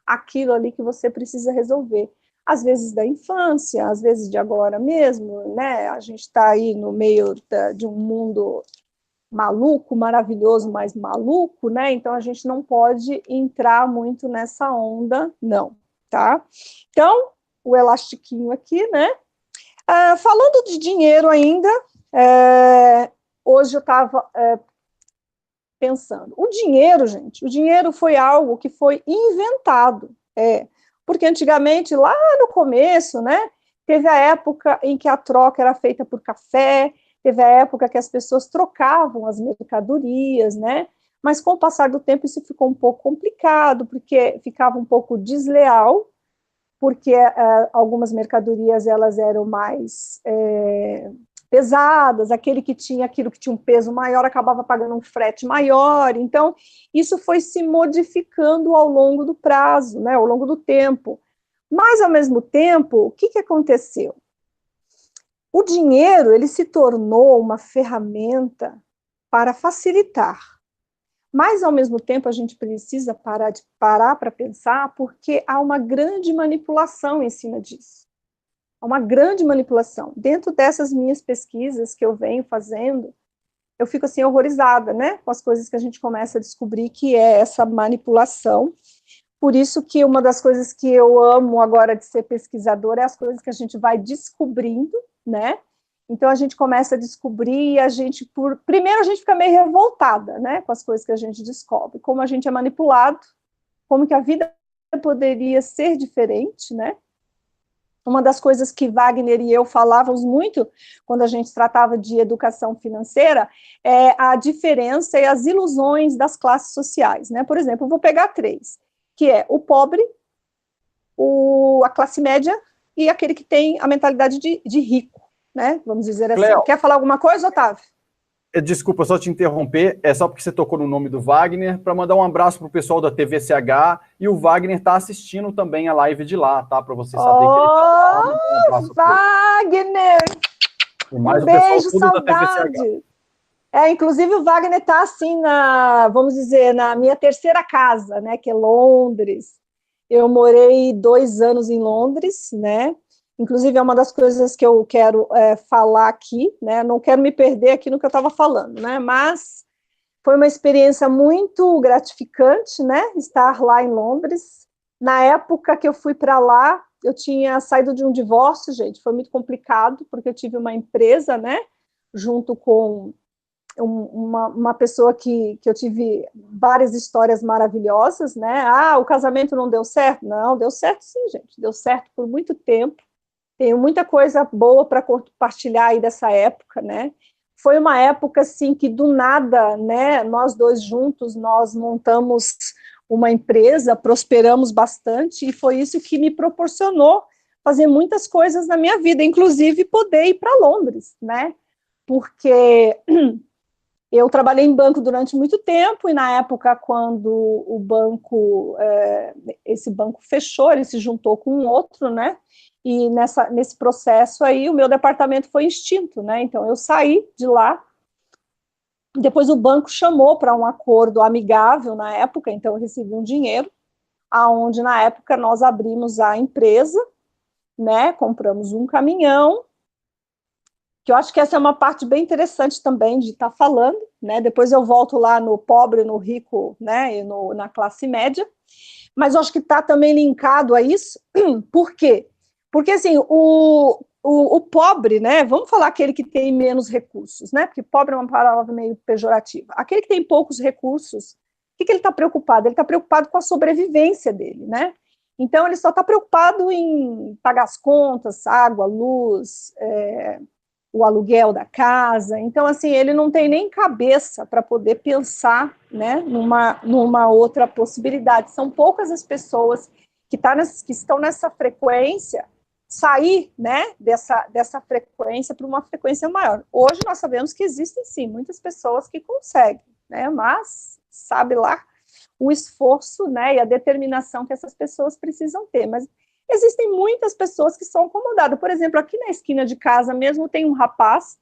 aquilo ali que você precisa resolver. Às vezes da infância, às vezes de agora mesmo, né? A gente está aí no meio de um mundo maluco, maravilhoso, mas maluco, né? Então a gente não pode entrar muito nessa onda, não, tá? Então, o elastiquinho aqui, né? Falando de dinheiro ainda, hoje eu estava pensando, o dinheiro, gente, o dinheiro foi algo que foi inventado, porque antigamente, lá no começo, né, teve a época em que a troca era feita por café, teve a época que as pessoas trocavam as mercadorias, né, mas com o passar do tempo isso ficou um pouco complicado, porque ficava um pouco desleal, porque algumas mercadorias elas eram mais pesadas, aquilo que tinha um peso maior acabava pagando um frete maior, então isso foi se modificando ao longo do prazo, né, ao longo do tempo. Mas, ao mesmo tempo, o que aconteceu? O dinheiro, ele se tornou uma ferramenta para facilitar, mas, ao mesmo tempo, a gente precisa parar para pensar, porque há uma grande manipulação em cima disso. Uma grande manipulação. Dentro dessas minhas pesquisas que eu venho fazendo, eu fico assim horrorizada, né, com as coisas que a gente começa a descobrir que é essa manipulação. Por isso que uma das coisas que eu amo agora de ser pesquisadora é as coisas que a gente vai descobrindo, né? Então a gente começa a descobrir e a gente, primeiro a gente fica meio revoltada, né, com as coisas que a gente descobre, como a gente é manipulado, como que a vida poderia ser diferente, né? Uma das coisas que Wagner e eu falávamos muito quando a gente tratava de educação financeira é a diferença e as ilusões das classes sociais, né? Por exemplo, eu vou pegar 3, que é o pobre, a classe média e aquele que tem a mentalidade de rico, né? Vamos dizer assim. Cleo, quer falar alguma coisa, Otávio? Desculpa só te interromper, é só porque você tocou no nome do Wagner, para mandar um abraço para o pessoal da TVCH, e o Wagner está assistindo também a live de lá, tá? Para você saber que ele está lá. Um abraço Wagner! Um beijo, saudade! Inclusive o Wagner está assim, vamos dizer, na minha terceira casa, né, que é Londres. Eu morei 2 anos em Londres, né? Inclusive, é uma das coisas que eu quero falar aqui, né? Não quero me perder aqui no que eu estava falando, né? Mas foi uma experiência muito gratificante, né? Estar lá em Londres. Na época que eu fui para lá, eu tinha saído de um divórcio, gente, foi muito complicado, porque eu tive uma empresa, né, junto com uma pessoa que eu tive várias histórias maravilhosas, né? Ah, o casamento não deu certo? Não, deu certo sim, gente, deu certo por muito tempo. Tenho muita coisa boa para compartilhar aí dessa época, né? Foi uma época, assim, que do nada, né, nós dois juntos, nós montamos uma empresa, prosperamos bastante, e foi isso que me proporcionou fazer muitas coisas na minha vida, inclusive poder ir para Londres, né? Porque eu trabalhei em banco durante muito tempo, e na época, quando o banco, esse banco fechou, ele se juntou com um outro, né? E nesse processo aí, o meu departamento foi extinto, né? Então, eu saí de lá. Depois o banco chamou para um acordo amigável na época, então eu recebi um dinheiro, aonde na época nós abrimos a empresa, né? Compramos um caminhão, que eu acho que essa é uma parte bem interessante também de estar falando, né? Depois eu volto lá no pobre, no rico, né? E na classe média, mas eu acho que está também linkado a isso. Por quê? Porque, assim, o pobre, né? Vamos falar aquele que tem menos recursos, né? Porque pobre é uma palavra meio pejorativa. Aquele que tem poucos recursos, o que ele está preocupado? Ele está preocupado com a sobrevivência dele, né? Então, ele só está preocupado em pagar as contas, água, luz, o aluguel da casa. Então, assim, ele não tem nem cabeça para poder pensar, né, numa outra possibilidade. São poucas as pessoas que estão nessa frequência, sair, né, dessa frequência para uma frequência maior. Hoje nós sabemos que existem, sim, muitas pessoas que conseguem, né, mas sabe lá o esforço, né, e a determinação que essas pessoas precisam ter, mas existem muitas pessoas que são acomodadas. Por exemplo, aqui na esquina de casa mesmo tem um rapaz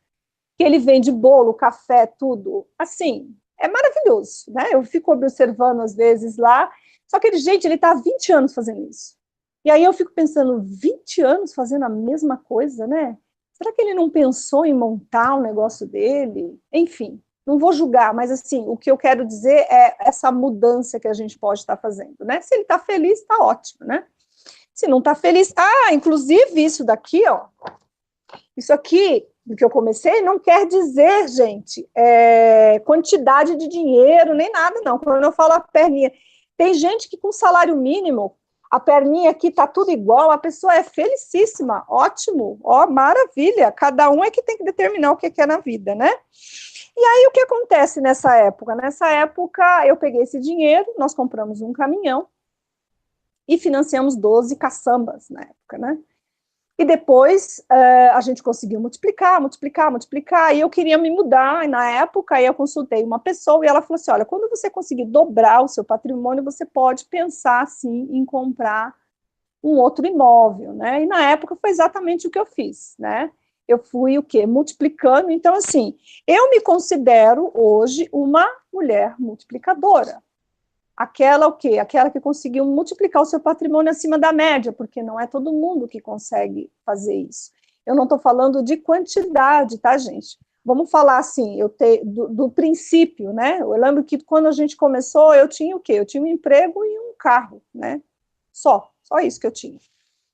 que ele vende bolo, café, tudo. Assim, é maravilhoso, né? Eu fico observando às vezes lá, só que gente, ele está há 20 anos fazendo isso. E aí eu fico pensando, 20 anos fazendo a mesma coisa, né? Será que ele não pensou em montar o negócio dele? Enfim, não vou julgar, mas assim, o que eu quero dizer é essa mudança que a gente pode estar fazendo, né? Se ele está feliz, está ótimo, né? Se não está feliz... Ah, inclusive isso daqui, ó. Isso aqui, do que eu comecei, não quer dizer, gente, quantidade de dinheiro, nem nada, não. Quando eu falo a perninha... Tem gente que com salário mínimo, a perninha aqui está tudo igual, a pessoa é felicíssima, ótimo, ó, maravilha. Cada um é que tem que determinar o que quer na vida, né? E aí, o que acontece nessa época? Nessa época, eu peguei esse dinheiro, nós compramos um caminhão, e financiamos 12 caçambas na época, né? E depois a gente conseguiu multiplicar, e eu queria me mudar, e na época eu consultei uma pessoa, e ela falou assim, olha, quando você conseguir dobrar o seu patrimônio, você pode pensar, sim, em comprar um outro imóvel, né? E na época foi exatamente o que eu fiz, né? Eu fui o quê? Multiplicando, então assim, eu me considero hoje uma mulher multiplicadora. Aquela o quê? Aquela que conseguiu multiplicar o seu patrimônio acima da média, porque não é todo mundo que consegue fazer isso. Eu não estou falando de quantidade, tá, gente? Vamos falar assim, do princípio, né? Eu lembro que quando a gente começou, eu tinha o quê? Eu tinha um emprego e um carro, né? Só isso que eu tinha.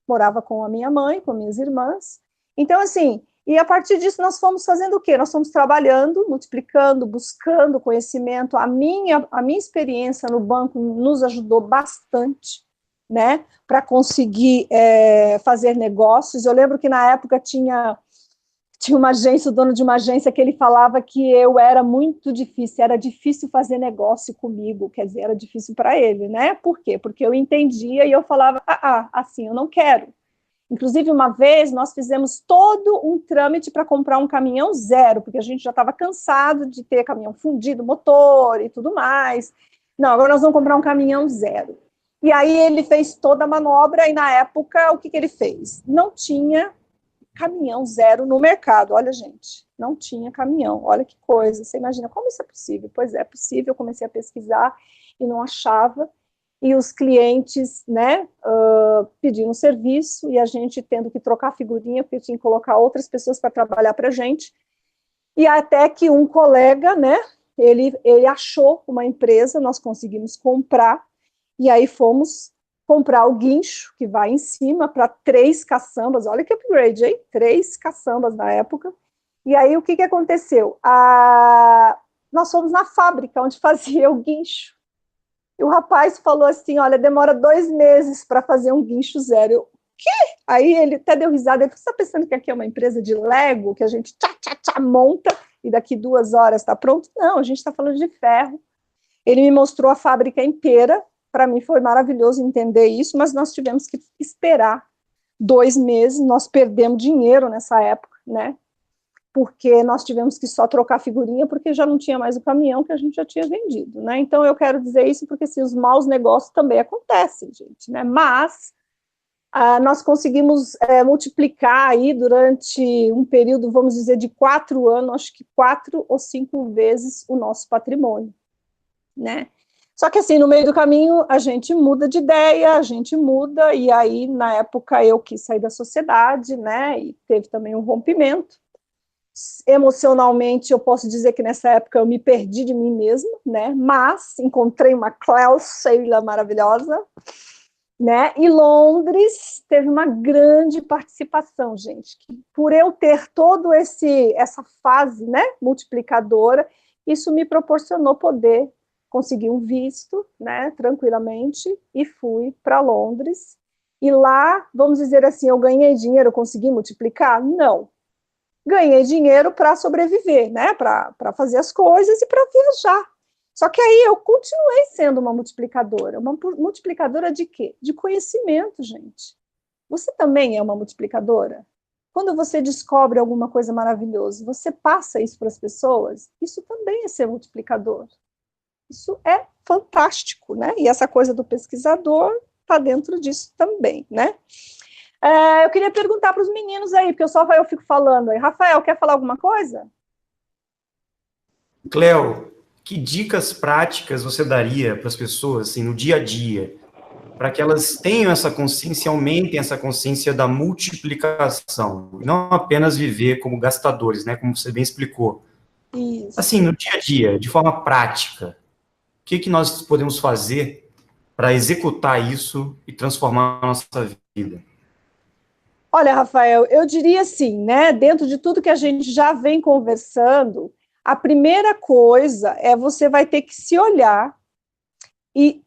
Morava com a minha mãe, com minhas irmãs. Então, assim, e a partir disso nós fomos fazendo o quê? Nós fomos trabalhando, multiplicando, buscando conhecimento. A minha experiência no banco nos ajudou bastante, né, para conseguir fazer negócios. Eu lembro que na época tinha uma agência, o dono de uma agência, que ele falava que eu era muito difícil, era difícil fazer negócio comigo, quer dizer, era difícil para ele, né? Por quê? Porque eu entendia e eu falava, assim, eu não quero. Inclusive, uma vez, nós fizemos todo um trâmite para comprar um caminhão zero, porque a gente já estava cansado de ter caminhão fundido, motor e tudo mais. Não, agora nós vamos comprar um caminhão zero. E aí ele fez toda a manobra, e na época, o que ele fez? Não tinha caminhão zero no mercado. Olha, gente, não tinha caminhão. Olha que coisa. Você imagina, como isso é possível? Pois é possível. Eu comecei a pesquisar e não achava. E os clientes, né, pedindo serviço, e a gente tendo que trocar figurinha, porque tinha que colocar outras pessoas para trabalhar para a gente, e até que um colega, né, ele achou uma empresa, nós conseguimos comprar, e aí fomos comprar o guincho, que vai em cima, para 3 caçambas, olha que upgrade, hein? 3 caçambas na época. E aí, o que aconteceu? Nós fomos na fábrica, onde fazia o guincho. E o rapaz falou assim, olha, demora 2 meses para fazer um guincho zero. Eu, quê? Aí ele até deu risada, ele falou, você está pensando que aqui é uma empresa de Lego, que a gente monta, e daqui 2 horas está pronto? Não, a gente está falando de ferro. Ele me mostrou a fábrica inteira, para mim foi maravilhoso entender isso, mas nós tivemos que esperar 2 meses, nós perdemos dinheiro nessa época, né? Porque nós tivemos que só trocar figurinha, porque já não tinha mais o caminhão que a gente já tinha vendido, né? Então, eu quero dizer isso porque, assim, os maus negócios também acontecem, gente, né? Mas nós conseguimos multiplicar aí durante um período, vamos dizer, de 4 anos, acho que 4 ou 5 vezes o nosso patrimônio, né? Só que, assim, no meio do caminho, a gente muda de ideia, a gente muda, e aí, na época, eu quis sair da sociedade, né? E teve também um rompimento. Emocionalmente, eu posso dizer que nessa época eu me perdi de mim mesma, né? Mas encontrei uma Cleo Sheila maravilhosa, né? E Londres teve uma grande participação, gente. Por eu ter toda essa fase, né, multiplicadora, isso me proporcionou poder conseguir um visto, né, tranquilamente, e fui para Londres. E lá, vamos dizer assim, eu ganhei dinheiro, eu consegui multiplicar? Não. Ganhei dinheiro para sobreviver, né, para fazer as coisas e para viajar. Só que aí eu continuei sendo uma multiplicadora de quê? De conhecimento, gente. Você também é uma multiplicadora? Quando você descobre alguma coisa maravilhosa, você passa isso para as pessoas, isso também é ser multiplicador. Isso é fantástico, né? E essa coisa do pesquisador está dentro disso também, né? Eu queria perguntar para os meninos aí, porque só eu fico falando aí. Rafael, quer falar alguma coisa? Cleo, que dicas práticas você daria para as pessoas, assim, no dia a dia, para que elas tenham essa consciência, aumentem essa consciência da multiplicação, e não apenas viver como gastadores, né, como você bem explicou. Isso. Assim, no dia a dia, de forma prática, o que nós podemos fazer para executar isso e transformar a nossa vida? Olha, Rafael, eu diria assim, né, dentro de tudo que a gente já vem conversando, a primeira coisa é você vai ter que se olhar e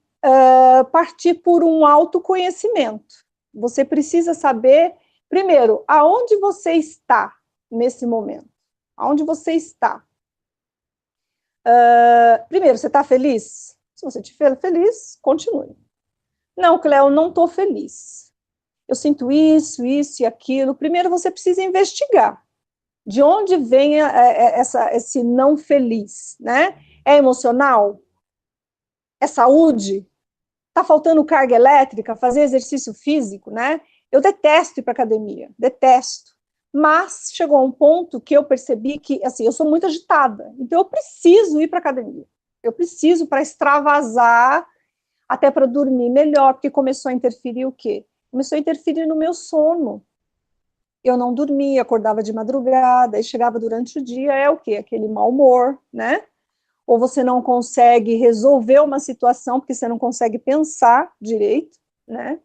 partir por um autoconhecimento. Você precisa saber, primeiro, aonde você está nesse momento. Aonde você está. Primeiro, você está feliz? Se você estiver feliz, continue. Não, Cleo, não estou feliz. Eu sinto isso e aquilo. Primeiro, você precisa investigar de onde vem esse não feliz, né? É emocional? É saúde? Está faltando carga elétrica, fazer exercício físico, né? Eu detesto ir para academia, detesto. Mas chegou a um ponto que eu percebi que, assim, eu sou muito agitada, então eu preciso ir para academia. Eu preciso para extravasar, até para dormir melhor, porque começou a interferir o quê? Começou a interferir no meu sono. Eu não dormia, acordava de madrugada, e chegava durante o dia, é o quê? Aquele mau humor, né? Ou você não consegue resolver uma situação, porque você não consegue pensar direito, né?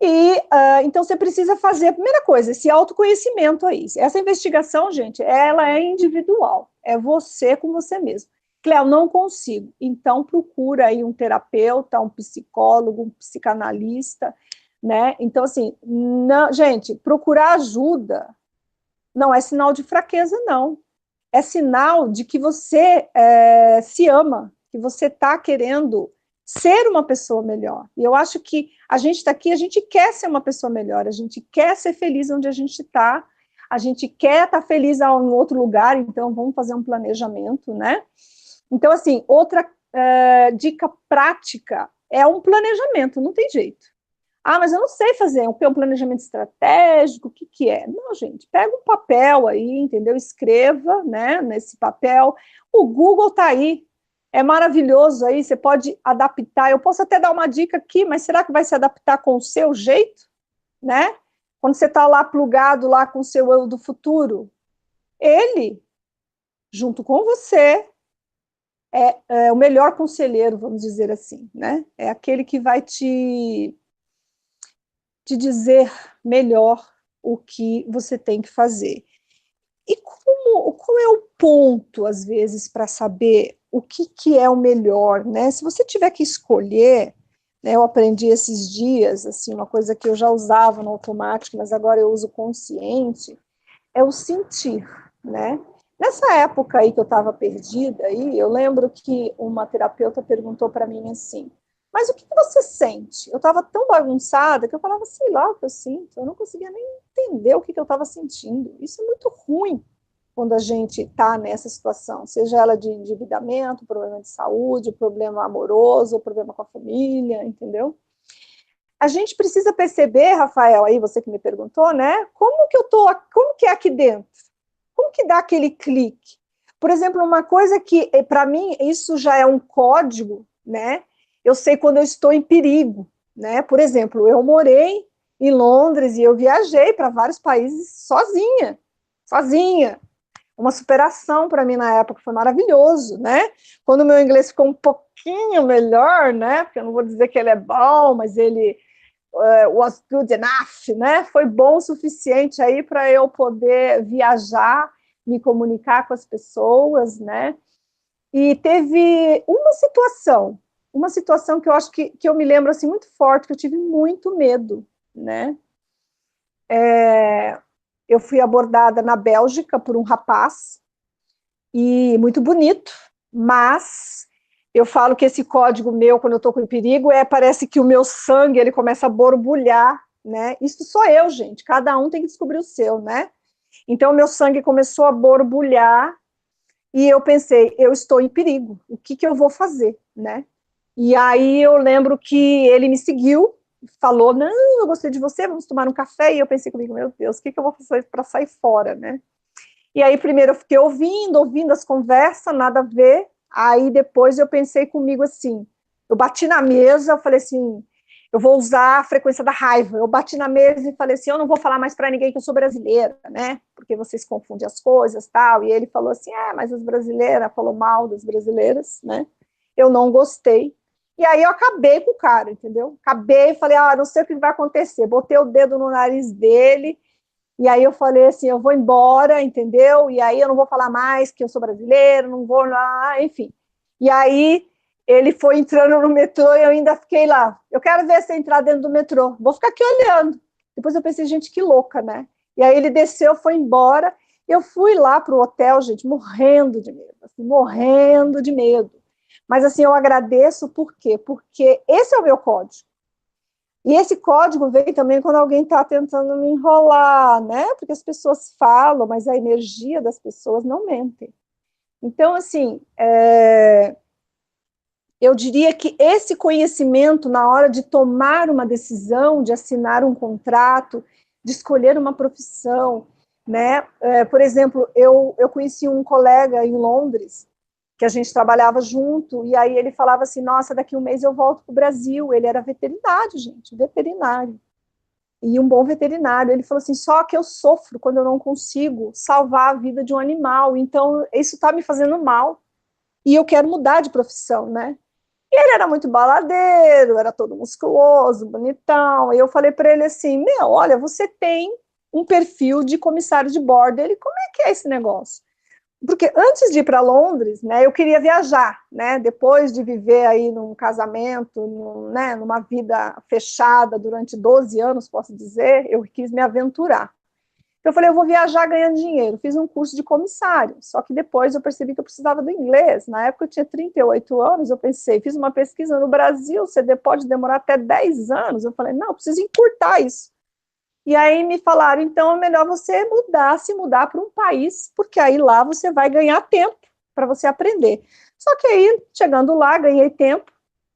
E, então, você precisa fazer, a primeira coisa, esse autoconhecimento aí. Essa investigação, gente, ela é individual, é você com você mesmo. Cleo, não consigo. Então, procura aí um terapeuta, um psicólogo, um psicanalista, né? Então, assim, não, gente, procurar ajuda não é sinal de fraqueza, não. É sinal de que você se ama, que você está querendo ser uma pessoa melhor. E eu acho que a gente está aqui, a gente quer ser uma pessoa melhor, a gente quer ser feliz onde a gente está, a gente quer estar feliz em outro lugar, então vamos fazer um planejamento, né? Então, assim, outra dica prática é um planejamento, não tem jeito. Ah, mas eu não sei fazer um planejamento estratégico, o que é? Não, gente, pega um papel aí, entendeu? Escreva, né, nesse papel. O Google está aí, é maravilhoso aí, você pode adaptar. Eu posso até dar uma dica aqui, mas será que vai se adaptar com o seu jeito, né? Quando você está lá plugado lá com o seu eu do futuro, ele, junto com você, é o melhor conselheiro, vamos dizer assim, né? É aquele que vai te dizer melhor o que você tem que fazer. E qual é o ponto, às vezes, para saber o que é o melhor, né? Se você tiver que escolher, né, eu aprendi esses dias, assim, uma coisa que eu já usava no automático, mas agora eu uso consciente, é o sentir, né? Nessa época aí que eu estava perdida, aí, eu lembro que uma terapeuta perguntou para mim assim, mas o que você sente? Eu estava tão bagunçada que eu falava, sei lá o que eu sinto, eu não conseguia nem entender o que eu estava sentindo. Isso é muito ruim quando a gente está nessa situação, seja ela de endividamento, problema de saúde, problema amoroso, problema com a família, entendeu? A gente precisa perceber, Rafael, aí você que me perguntou, né? Como que é aqui dentro? Como que dá aquele clique? Por exemplo, uma coisa que, para mim, isso já é um código, né? Eu sei quando eu estou em perigo, né? Por exemplo, eu morei em Londres e eu viajei para vários países sozinha. Uma superação para mim na época, foi maravilhoso, né? Quando o meu inglês ficou um pouquinho melhor, né? Porque eu não vou dizer que ele é bom, mas ele was good enough, né? Foi bom o suficiente aí para eu poder viajar, me comunicar com as pessoas, né? E teve uma situação que eu acho que eu me lembro assim muito forte, que eu tive muito medo, né? Eu fui abordada na Bélgica por um rapaz, e muito bonito, mas eu falo que esse código meu, quando eu estou com perigo, parece que o meu sangue ele começa a borbulhar, né? Isso sou eu, gente, cada um tem que descobrir o seu, né? Então, meu sangue começou a borbulhar, e eu pensei, eu estou em perigo, o que eu vou fazer, né? E aí eu lembro que ele me seguiu, falou, não, eu gostei de você, vamos tomar um café, e eu pensei comigo, meu Deus, o que eu vou fazer para sair fora, né? E aí primeiro eu fiquei ouvindo as conversas, nada a ver, aí depois eu pensei comigo assim, eu bati na mesa, eu falei assim, eu vou usar a frequência da raiva, eu bati na mesa e falei assim, eu não vou falar mais para ninguém que eu sou brasileira, né, porque vocês confundem as coisas, tal, e ele falou assim, mas as brasileiras, falou mal das brasileiras, né, eu não gostei, e aí eu acabei com o cara, entendeu, acabei, falei, não sei o que vai acontecer, botei o dedo no nariz dele, e aí eu falei assim, eu vou embora, entendeu? E aí eu não vou falar mais que eu sou brasileiro, não vou lá, enfim. E aí ele foi entrando no metrô e eu ainda fiquei lá. Eu quero ver você entrar dentro do metrô. Vou ficar aqui olhando. Depois eu pensei, gente, que louca, né? E aí ele desceu, foi embora. Eu fui lá para o hotel, gente, morrendo de medo. Assim, morrendo de medo. Mas assim, eu agradeço, por quê? Porque esse é o meu código. E esse código vem também quando alguém está tentando me enrolar, né? Porque as pessoas falam, mas a energia das pessoas não mente. Então, assim, eu diria que esse conhecimento na hora de tomar uma decisão, de assinar um contrato, de escolher uma profissão, né? Por exemplo, eu conheci um colega em Londres, que a gente trabalhava junto, e aí ele falava assim, nossa, daqui um mês eu volto para o Brasil. Ele era veterinário, gente, veterinário, e um bom veterinário. Ele falou assim, só que eu sofro quando eu não consigo salvar a vida de um animal, então isso está me fazendo mal, e eu quero mudar de profissão, né? E ele era muito baladeiro, era todo musculoso, bonitão, e eu falei para ele assim, olha, você tem um perfil de comissário de bordo. Ele, como é que é esse negócio? Porque antes de ir para Londres, né, eu queria viajar, né, depois de viver aí num casamento, né, numa vida fechada durante 12 anos, posso dizer, eu quis me aventurar. Então eu falei, eu vou viajar ganhando dinheiro, fiz um curso de comissário, só que depois eu percebi que eu precisava do inglês, na época eu tinha 38 anos, eu pensei, fiz uma pesquisa no Brasil, CD pode demorar até 10 anos, eu falei, não, eu preciso encurtar isso. E aí me falaram, então é melhor você se mudar para um país, porque aí lá você vai ganhar tempo para você aprender. Só que aí, chegando lá, ganhei tempo,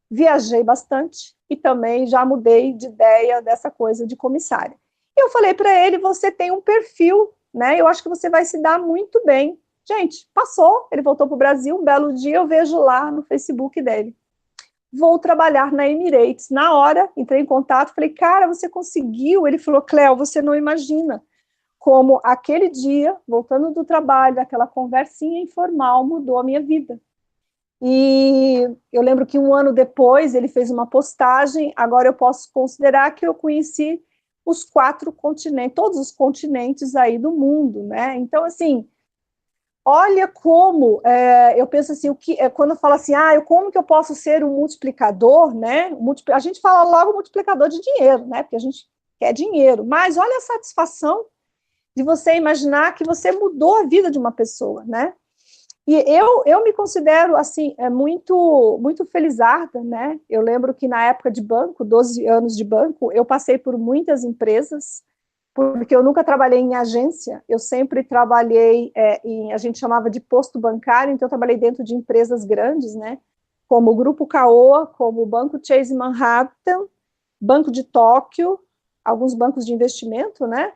viajei bastante e também já mudei de ideia dessa coisa de comissária. E eu falei para ele, você tem um perfil, né? Eu acho que você vai se dar muito bem. Gente, passou, ele voltou para o Brasil, um belo dia eu vejo lá no Facebook dele. Vou trabalhar na Emirates. Na hora, entrei em contato, falei, cara, você conseguiu? Ele falou, Cléo, você não imagina como aquele dia, voltando do trabalho, aquela conversinha informal mudou a minha vida. E eu lembro que um ano depois ele fez uma postagem, agora eu posso considerar que eu conheci os 4 continentes, todos os continentes aí do mundo, né? Então, assim, olha como, eu penso assim, quando eu falo assim, como que eu posso ser um multiplicador, né? A gente fala logo multiplicador de dinheiro, né? Porque a gente quer dinheiro, mas olha a satisfação de você imaginar que você mudou a vida de uma pessoa, né? E eu me considero, assim, muito felizarda, né? Eu lembro que na época de banco, 12 anos de banco, eu passei por muitas empresas, porque eu nunca trabalhei em agência, eu sempre trabalhei a gente chamava de posto bancário, então eu trabalhei dentro de empresas grandes, né? Como o Grupo Caoa, como o Banco Chase Manhattan, Banco de Tóquio, alguns bancos de investimento, né?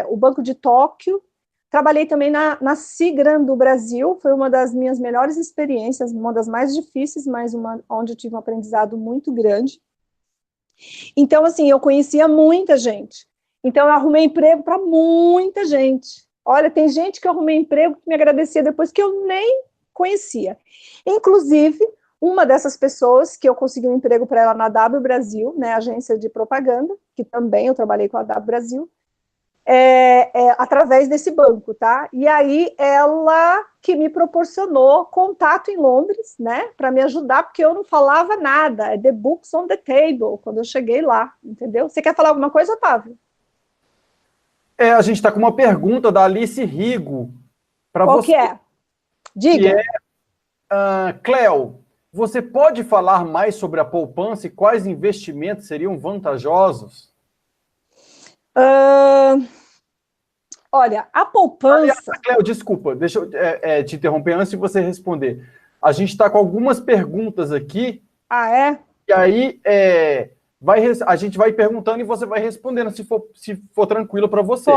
O Banco de Tóquio. Trabalhei também na Cigran do Brasil, foi uma das minhas melhores experiências, uma das mais difíceis, mas onde eu tive um aprendizado muito grande. Então, assim, eu conhecia muita gente. Então, eu arrumei emprego para muita gente. Olha, tem gente que eu arrumei emprego que me agradecia depois que eu nem conhecia. Inclusive, uma dessas pessoas que eu consegui um emprego para ela na W Brasil, né, agência de propaganda, que também eu trabalhei com a W Brasil, através desse banco, tá? E aí ela que me proporcionou contato em Londres, né, para me ajudar, porque eu não falava nada, the books on the table, quando eu cheguei lá, entendeu? Você quer falar alguma coisa, Otávio? A gente está com uma pergunta da Alice Rigo para Qual você. que é? Diga. Cleo, você pode falar mais sobre a poupança e quais investimentos seriam vantajosos? Olha, a poupança... Aliás, Cleo, desculpa, deixa eu te interromper antes de você responder. A gente está com algumas perguntas aqui. Ah, é? E aí a gente vai perguntando e você vai respondendo, se for tranquilo para você.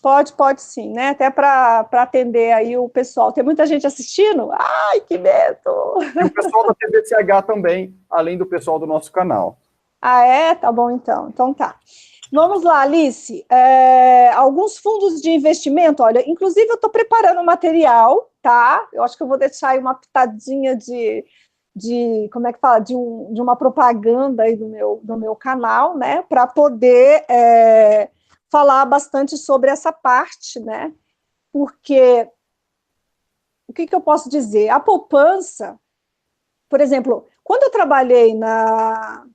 Pode sim, né? Até para atender aí o pessoal. Tem muita gente assistindo? Ai, que medo! E o pessoal da TVCH também, além do pessoal do nosso canal. Ah, é? Tá bom, então. Então tá. Vamos lá, Alice. Alguns fundos de investimento, olha, inclusive eu estou preparando material, tá? Eu acho que eu vou deixar aí uma pitadinha como é que fala? De uma propaganda aí do meu canal, né? Para poder falar bastante sobre essa parte, né? Porque o que eu posso dizer? A poupança, por exemplo, quando eu trabalhei na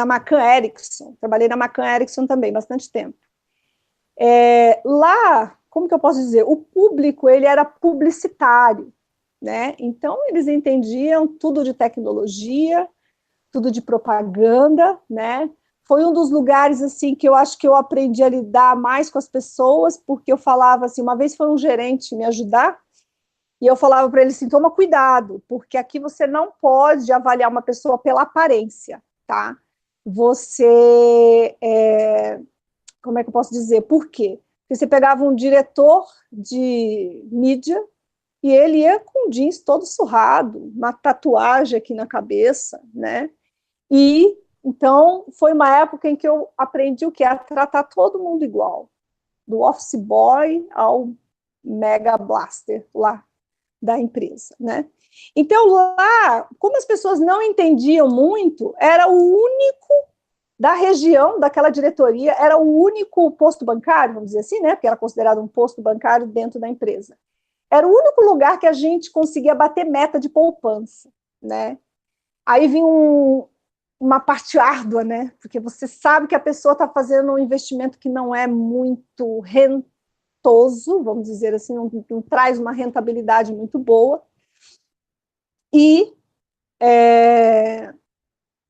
McCann Erickson, trabalhei na McCann Erickson também, bastante tempo. Lá, como que eu posso dizer? O público, ele era publicitário, né? Então, eles entendiam tudo de tecnologia, tudo de propaganda, né? Foi um dos lugares, assim, que eu acho que eu aprendi a lidar mais com as pessoas, porque eu falava assim, uma vez foi um gerente me ajudar, e eu falava para ele assim, toma cuidado, porque aqui você não pode avaliar uma pessoa pela aparência, tá? Como é que eu posso dizer? Por quê? Porque você pegava um diretor de mídia e ele ia com jeans todo surrado, uma tatuagem aqui na cabeça, né? E, então, foi uma época em que eu aprendi o que é tratar todo mundo igual, do office boy ao mega blaster lá da empresa, né? Então, lá, como as pessoas não entendiam muito, era o único da região, daquela diretoria, era o único posto bancário, vamos dizer assim, né? Porque era considerado um posto bancário dentro da empresa. Era o único lugar que a gente conseguia bater meta de poupança, né? Aí vinha uma parte árdua, né? Porque você sabe que a pessoa está fazendo um investimento que não é muito rentoso, vamos dizer assim, não traz uma rentabilidade muito boa.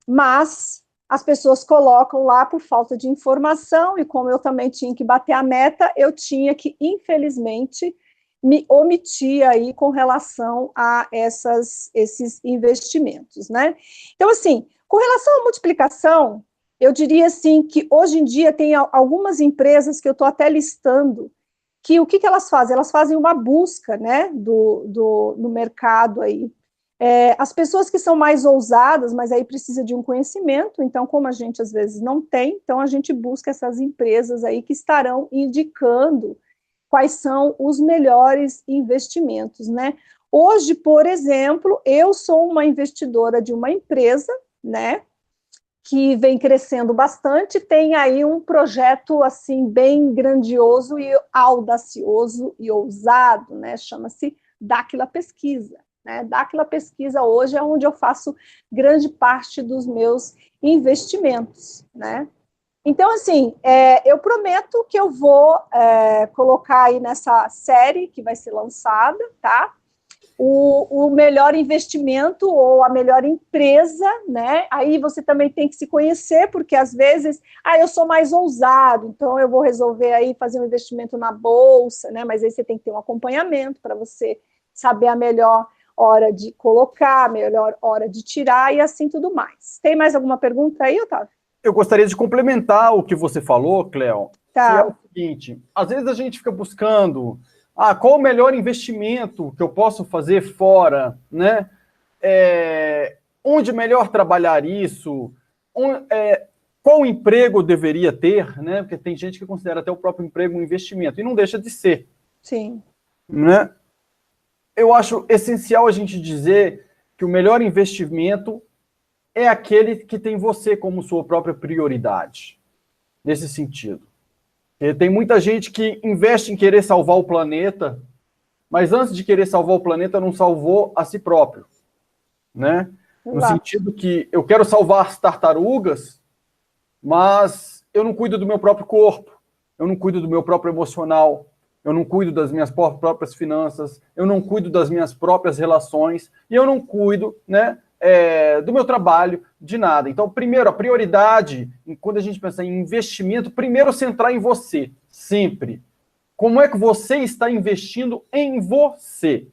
Mas as pessoas colocam lá por falta de informação, e como eu também tinha que bater a meta, eu tinha que, infelizmente, me omitir aí com relação a esses investimentos, né? Então, assim, com relação à multiplicação, eu diria assim que hoje em dia tem algumas empresas que eu estou até listando, que o que elas fazem? Elas fazem uma busca, né, no mercado aí. As pessoas que são mais ousadas, mas aí precisa de um conhecimento, então como a gente às vezes não tem, então a gente busca essas empresas aí que estarão indicando quais são os melhores investimentos, né? Hoje, por exemplo, eu sou uma investidora de uma empresa, né, que vem crescendo bastante, tem aí um projeto assim bem grandioso e audacioso e ousado, né, chama-se Dáquila Pesquisa. Né? Dáquila Pesquisa hoje é onde eu faço grande parte dos meus investimentos, né? Então, assim, eu prometo que eu vou colocar aí nessa série que vai ser lançada, tá? O melhor investimento ou a melhor empresa, né? Aí você também tem que se conhecer, porque às vezes, eu sou mais ousado, então eu vou resolver aí fazer um investimento na bolsa, né? Mas aí você tem que ter um acompanhamento para você saber a melhor hora de colocar, a melhor hora de tirar e assim tudo mais. Tem mais alguma pergunta aí, Otávio? Eu gostaria de complementar o que você falou, Cleo, Tá. que é o seguinte, às vezes a gente fica buscando, qual o melhor investimento que eu posso fazer fora, né? Onde melhor trabalhar isso? Qual emprego eu deveria ter, né? Porque tem gente que considera até o próprio emprego um investimento, e não deixa de ser. Sim. Né? Eu acho essencial a gente dizer que o melhor investimento é aquele que tem você como sua própria prioridade, nesse sentido. E tem muita gente que investe em querer salvar o planeta, mas antes de querer salvar o planeta, não salvou a si próprio. Né? No sentido que eu quero salvar as tartarugas, mas eu não cuido do meu próprio corpo, eu não cuido do meu próprio emocional, eu não cuido das minhas próprias finanças, eu não cuido das minhas próprias relações, e eu não cuido, né, do meu trabalho, de nada. Então, primeiro, a prioridade, quando a gente pensa em investimento, primeiro centrar em você, sempre. Como é que você está investindo em você?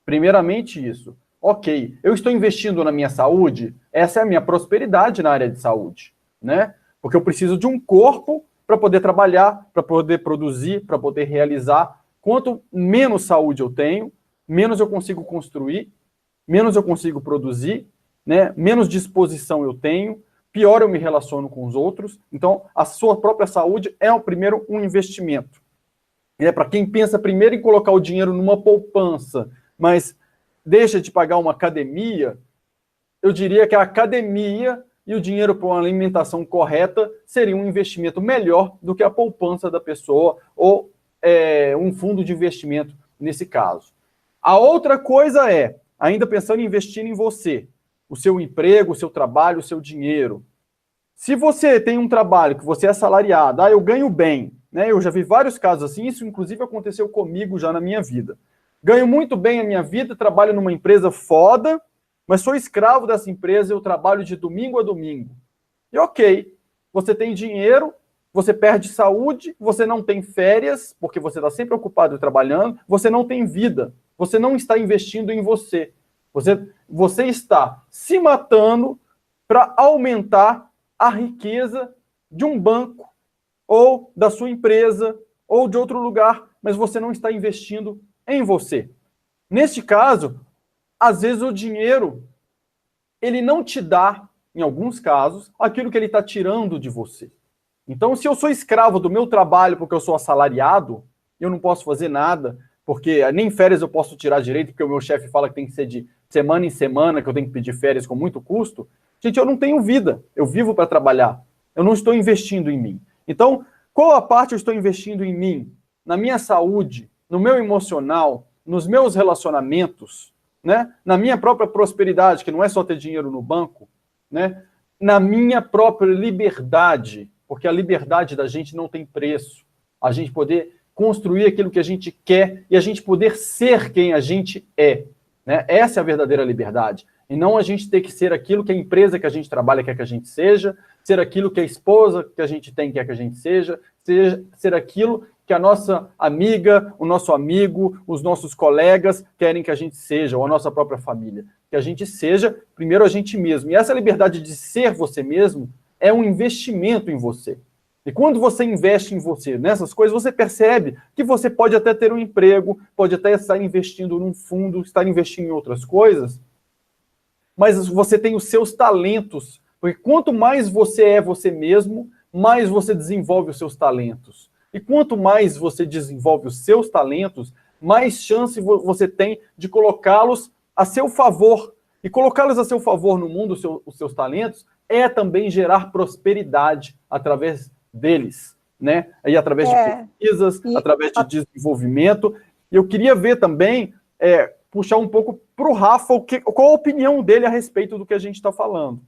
Primeiramente isso. Ok, eu estou investindo na minha saúde, essa é a minha prosperidade na área de saúde, né? Porque eu preciso de um corpo para poder trabalhar, para poder produzir, para poder realizar. Quanto menos saúde eu tenho, menos eu consigo construir, menos eu consigo produzir, né? Menos disposição eu tenho, pior eu me relaciono com os outros. Então, a sua própria saúde é o primeiro um investimento. Para quem pensa primeiro em colocar o dinheiro numa poupança, mas deixa de pagar uma academia, eu diria que a academia e o dinheiro para uma alimentação correta seria um investimento melhor do que a poupança da pessoa ou um fundo de investimento nesse caso. A outra coisa ainda pensando em investir em você, o seu emprego, o seu trabalho, o seu dinheiro. Se você tem um trabalho que você é assalariado, eu ganho bem, né? Eu já vi vários casos assim, isso inclusive aconteceu comigo já na minha vida. Ganho muito bem a minha vida, trabalho numa empresa foda, mas sou escravo dessa empresa, eu trabalho de domingo a domingo. E ok, você tem dinheiro, você perde saúde, você não tem férias, porque você está sempre ocupado trabalhando, você não tem vida, você não está investindo em você. Você está se matando para aumentar a riqueza de um banco, ou da sua empresa, ou de outro lugar, mas você não está investindo em você. Neste caso, às vezes o dinheiro, ele não te dá, em alguns casos, aquilo que ele está tirando de você. Então, se eu sou escravo do meu trabalho porque eu sou assalariado, eu não posso fazer nada, porque nem férias eu posso tirar direito, porque o meu chefe fala que tem que ser de semana em semana, que eu tenho que pedir férias com muito custo. Gente, eu não tenho vida, eu vivo para trabalhar, eu não estou investindo em mim. Então, qual a parte eu estou investindo em mim? Na minha saúde, no meu emocional, nos meus relacionamentos, né? Na minha própria prosperidade, que não é só ter dinheiro no banco, né? Na minha própria liberdade, porque a liberdade da gente não tem preço. A gente poder construir aquilo que a gente quer e a gente poder ser quem a gente é, né? Essa é a verdadeira liberdade. E não a gente ter que ser aquilo que a empresa que a gente trabalha quer que a gente seja, ser aquilo que a esposa que a gente tem quer que a gente seja, ser aquilo que a nossa amiga, o nosso amigo, os nossos colegas querem que a gente seja, ou a nossa própria família. Que a gente seja, primeiro, a gente mesmo. E essa liberdade de ser você mesmo é um investimento em você. E quando você investe em você, nessas coisas, você percebe que você pode até ter um emprego, pode até estar investindo num fundo, estar investindo em outras coisas, mas você tem os seus talentos. Porque quanto mais você é você mesmo, mais você desenvolve os seus talentos. E quanto mais você desenvolve os seus talentos, mais chance você tem de colocá-los a seu favor. E colocá-los a seu favor no mundo, os seus talentos, é também gerar prosperidade através deles, né? Aí através de pesquisas, através de desenvolvimento. E eu queria ver também, puxar um pouco para o Rafa, qual a opinião dele a respeito do que a gente está falando.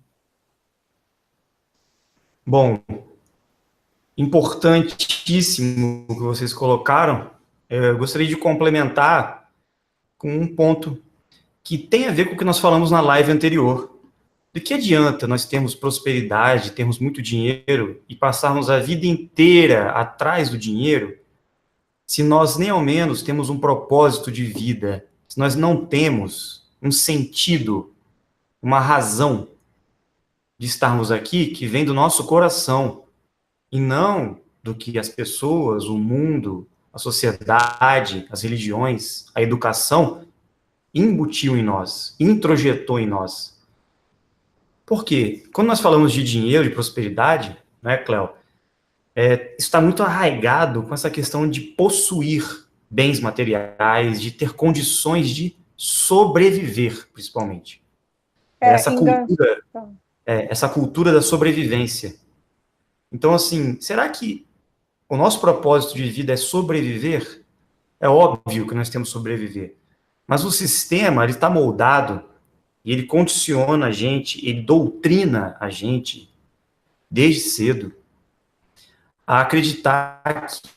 Bom, importantíssimo o que vocês colocaram. Eu gostaria de complementar com um ponto que tem a ver com o que nós falamos na live anterior. De que adianta nós termos prosperidade, termos muito dinheiro e passarmos a vida inteira atrás do dinheiro, se nós nem ao menos temos um propósito de vida, se nós não temos um sentido, uma razão de estarmos aqui que vem do nosso coração e não do que as pessoas, o mundo, a sociedade, as religiões, a educação embutiu em nós, introjetou em nós. Por quê? Quando nós falamos de dinheiro, de prosperidade, né, Cléo, isso está muito arraigado com essa questão de possuir bens materiais, de ter condições de sobreviver, principalmente. Essa cultura da sobrevivência. Então, assim, será que o nosso propósito de vida é sobreviver? É óbvio que nós temos que sobreviver. Mas o sistema, ele está moldado, e ele condiciona a gente, ele doutrina a gente, desde cedo, a acreditar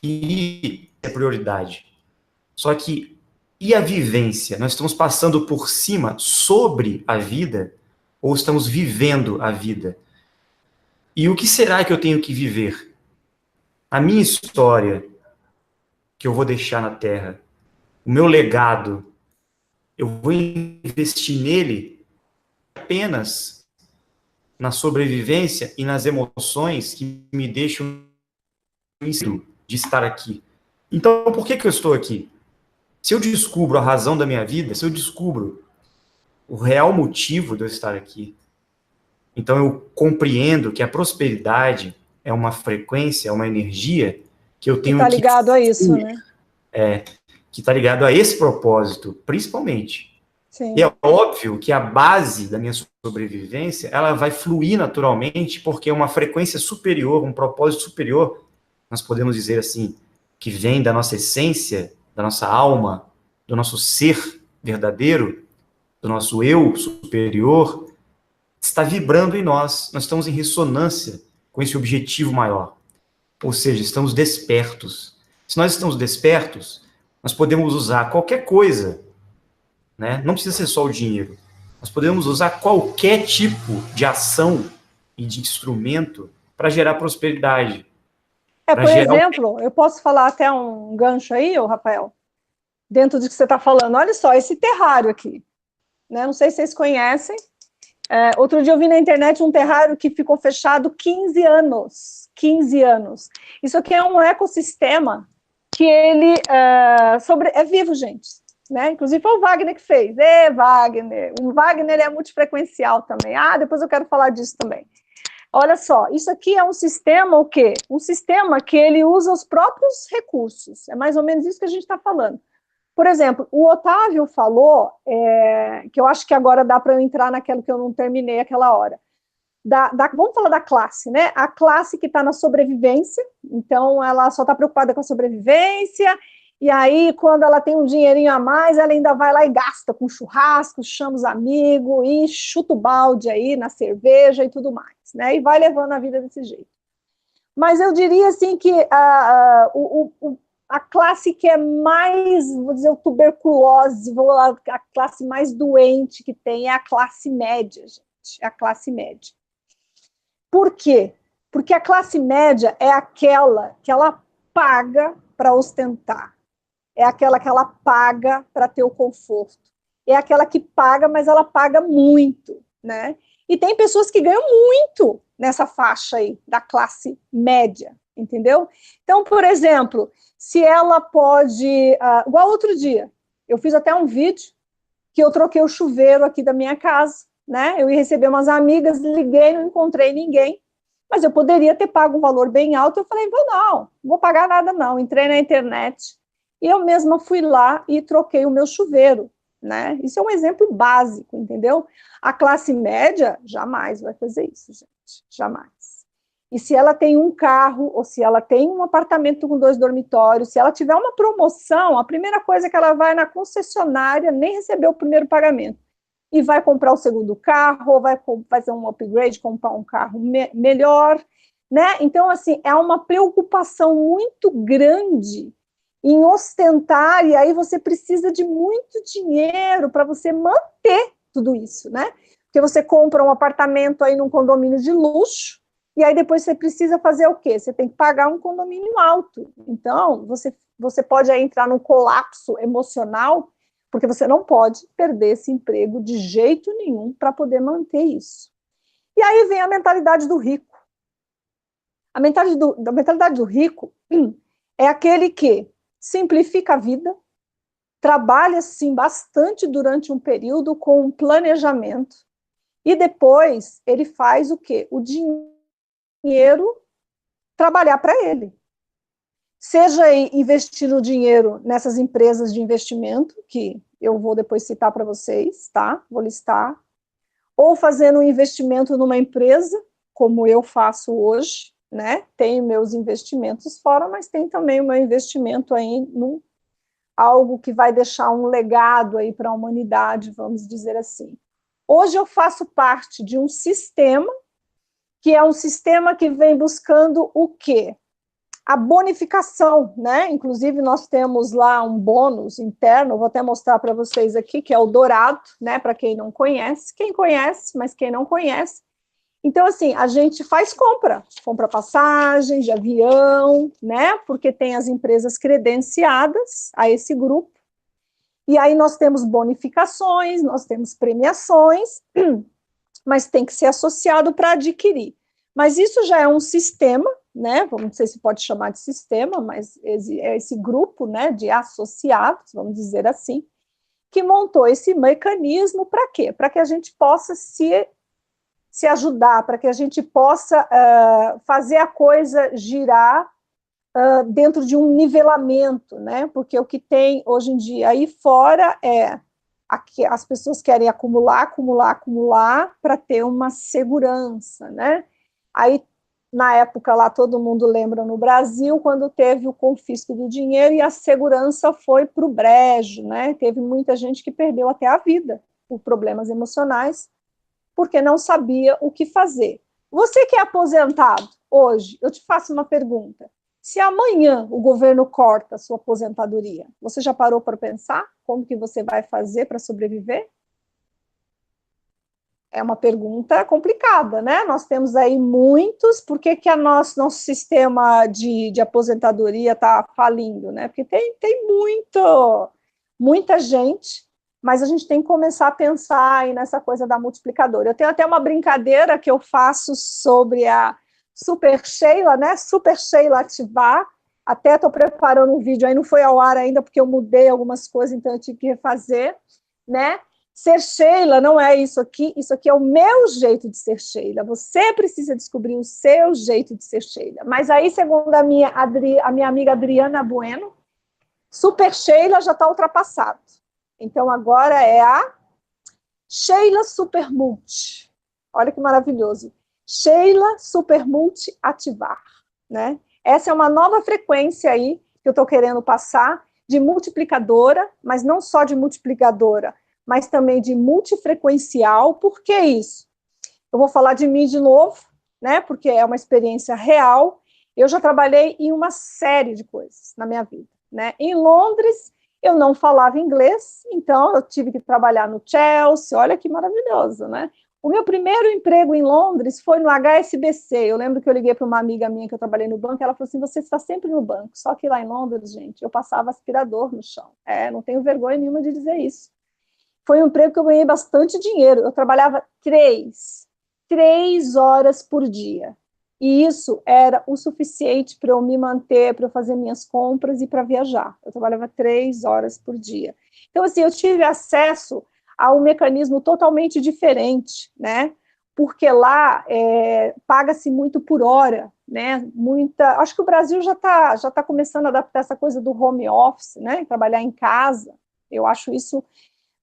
que é prioridade. Só que, e a vivência? Nós estamos passando por cima, sobre a vida, ou estamos vivendo a vida? E o que será que eu tenho que viver? A minha história, que eu vou deixar na Terra, o meu legado, eu vou investir nele apenas na sobrevivência e nas emoções que me deixam de estar aqui. Então, por que eu estou aqui? Se eu descubro a razão da minha vida, se eu descubro o real motivo de eu estar aqui, então eu compreendo que a prosperidade é uma frequência, é uma energia que eu tenho que... Está ligado a isso, né? Que está ligado a esse propósito, principalmente. Sim. E é óbvio que a base da minha sobrevivência, ela vai fluir naturalmente, porque é uma frequência superior, um propósito superior, nós podemos dizer assim, que vem da nossa essência, da nossa alma, do nosso ser verdadeiro, do nosso eu superior, está vibrando em nós. Nós estamos em ressonância com esse objetivo maior. Ou seja, estamos despertos. Se nós estamos despertos, nós podemos usar qualquer coisa, né? Não precisa ser só o dinheiro. Nós podemos usar qualquer tipo de ação e de instrumento para gerar prosperidade. Por exemplo, eu posso falar até um gancho aí, Rafael, dentro do que você está falando. Olha só, esse terrário aqui, né? Não sei se vocês conhecem. Outro dia eu vi na internet um terrário que ficou fechado 15 anos. 15 anos. Isso aqui é um ecossistema que ele é vivo, gente. Né? Inclusive foi o Wagner que fez. Wagner. O Wagner é multifrequencial também. Depois eu quero falar disso também. Olha só, isso aqui é um sistema o quê? Um sistema que ele usa os próprios recursos. É mais ou menos isso que a gente está falando. Por exemplo, o Otávio falou, que eu acho que agora dá para eu entrar naquilo que eu não terminei aquela hora. Vamos falar da classe, né? A classe que está na sobrevivência, então ela só está preocupada com a sobrevivência, e aí quando ela tem um dinheirinho a mais, ela ainda vai lá e gasta com churrasco, chama os amigos e chuta o balde aí na cerveja e tudo mais, né? E vai levando a vida desse jeito. Mas eu diria assim que a classe que é mais, vou dizer, tuberculose, a classe mais doente que tem é a classe média, gente, é a classe média. Por quê? Porque a classe média é aquela que ela paga para ostentar, é aquela que ela paga para ter o conforto, é aquela que paga, mas ela paga muito, né? E tem pessoas que ganham muito nessa faixa aí, da classe média, entendeu? Então, por exemplo, se ela pode... igual outro dia, eu fiz até um vídeo que eu troquei o chuveiro aqui da minha casa, né? Eu ia receber umas amigas, liguei, não encontrei ninguém, mas eu poderia ter pago um valor bem alto. Eu falei, não vou pagar nada não. Entrei na internet e eu mesma fui lá e troquei o meu chuveiro, né? Isso é um exemplo básico, entendeu? A classe média jamais vai fazer isso, gente, jamais. E se ela tem um carro, ou se ela tem um apartamento com 2 dormitórios, se ela tiver uma promoção, a primeira coisa é que ela vai na concessionária, nem recebeu o primeiro pagamento, e vai comprar o segundo carro, ou vai fazer um upgrade, comprar um carro melhor, né? Então, assim, é uma preocupação muito grande em ostentar, e aí você precisa de muito dinheiro para você manter tudo isso, né? Porque você compra um apartamento aí num condomínio de luxo, e aí depois você precisa fazer o quê? Você tem que pagar um condomínio alto. Então, você pode aí entrar num colapso emocional, porque você não pode perder esse emprego de jeito nenhum para poder manter isso. E aí vem a mentalidade do rico. A mentalidade do rico é aquele que simplifica a vida, trabalha, sim, bastante durante um período com um planejamento, e depois ele faz o quê? O dinheiro trabalhar para ele. Seja investindo dinheiro nessas empresas de investimento, que eu vou depois citar para vocês, tá? Vou listar. Ou fazendo um investimento numa empresa, como eu faço hoje, né? Tenho meus investimentos fora, mas tem também o meu investimento aí no algo que vai deixar um legado aí para a humanidade, vamos dizer assim. Hoje eu faço parte de um sistema, que é um sistema que vem buscando o quê? A bonificação, né? Inclusive nós temos lá um bônus interno, vou até mostrar para vocês aqui, que é o dourado, né? Para quem não conhece, quem conhece, mas quem não conhece. Então, assim, a gente faz compra passagem de avião, né? Porque tem as empresas credenciadas a esse grupo. E aí nós temos bonificações, nós temos premiações, mas tem que ser associado para adquirir. Mas isso já é um sistema, né? Não sei se pode chamar de sistema, mas é esse grupo, né, de associados, vamos dizer assim, que montou esse mecanismo para quê? Para que a gente possa se ajudar, para que a gente possa fazer a coisa girar dentro de um nivelamento, né? Porque o que tem hoje em dia aí fora é as pessoas querem acumular para ter uma segurança, né? Aí, na época lá, todo mundo lembra no Brasil, quando teve o confisco do dinheiro e a segurança foi para o brejo, né? Teve muita gente que perdeu até a vida por problemas emocionais, porque não sabia o que fazer. Você que é aposentado hoje, eu te faço uma pergunta. Se amanhã o governo corta a sua aposentadoria, você já parou para pensar como que você vai fazer para sobreviver? É uma pergunta complicada, né? Nós temos aí muitos, por que nosso sistema de aposentadoria está falindo, né? Porque tem muita gente, mas a gente tem que começar a pensar aí nessa coisa da multiplicadora. Eu tenho até uma brincadeira que eu faço sobre a Super Sheila, né? Super Sheila ativar. Até estou preparando um vídeo, aí não foi ao ar ainda, porque eu mudei algumas coisas, então eu tive que refazer, né? Ser Sheila não é isso aqui é o meu jeito de ser Sheila. Você precisa descobrir o seu jeito de ser Sheila. Mas aí, segundo a minha amiga Adriana Bueno, Super Sheila já está ultrapassado. Então, agora é a Sheila Super Multi. Olha que maravilhoso. Sheila Super Multi ativar, né? Essa é uma nova frequência aí que eu estou querendo passar, de multiplicadora, mas não só de multiplicadora, mas também de multifrequencial. Por que isso? Eu vou falar de mim de novo, né? Porque é uma experiência real. Eu já trabalhei em uma série de coisas na minha vida, né? Em Londres, eu não falava inglês, então eu tive que trabalhar no Chelsea. Olha que maravilhoso, né? O meu primeiro emprego em Londres foi no HSBC. Eu lembro que eu liguei para uma amiga minha que eu trabalhei no banco, ela falou assim, você está sempre no banco. Só que lá em Londres, gente, eu passava aspirador no chão. Não tenho vergonha nenhuma de dizer isso. Foi um emprego que eu ganhei bastante dinheiro. Eu trabalhava 3 horas por dia. E isso era o suficiente para eu me manter, para eu fazer minhas compras e para viajar. Eu trabalhava 3 horas por dia. Então, assim, eu tive acesso a um mecanismo totalmente diferente, né? porque lá paga-se muito por hora, né? Acho que o Brasil já tá começando a adaptar essa coisa do home office, né? Trabalhar em casa. Eu acho isso,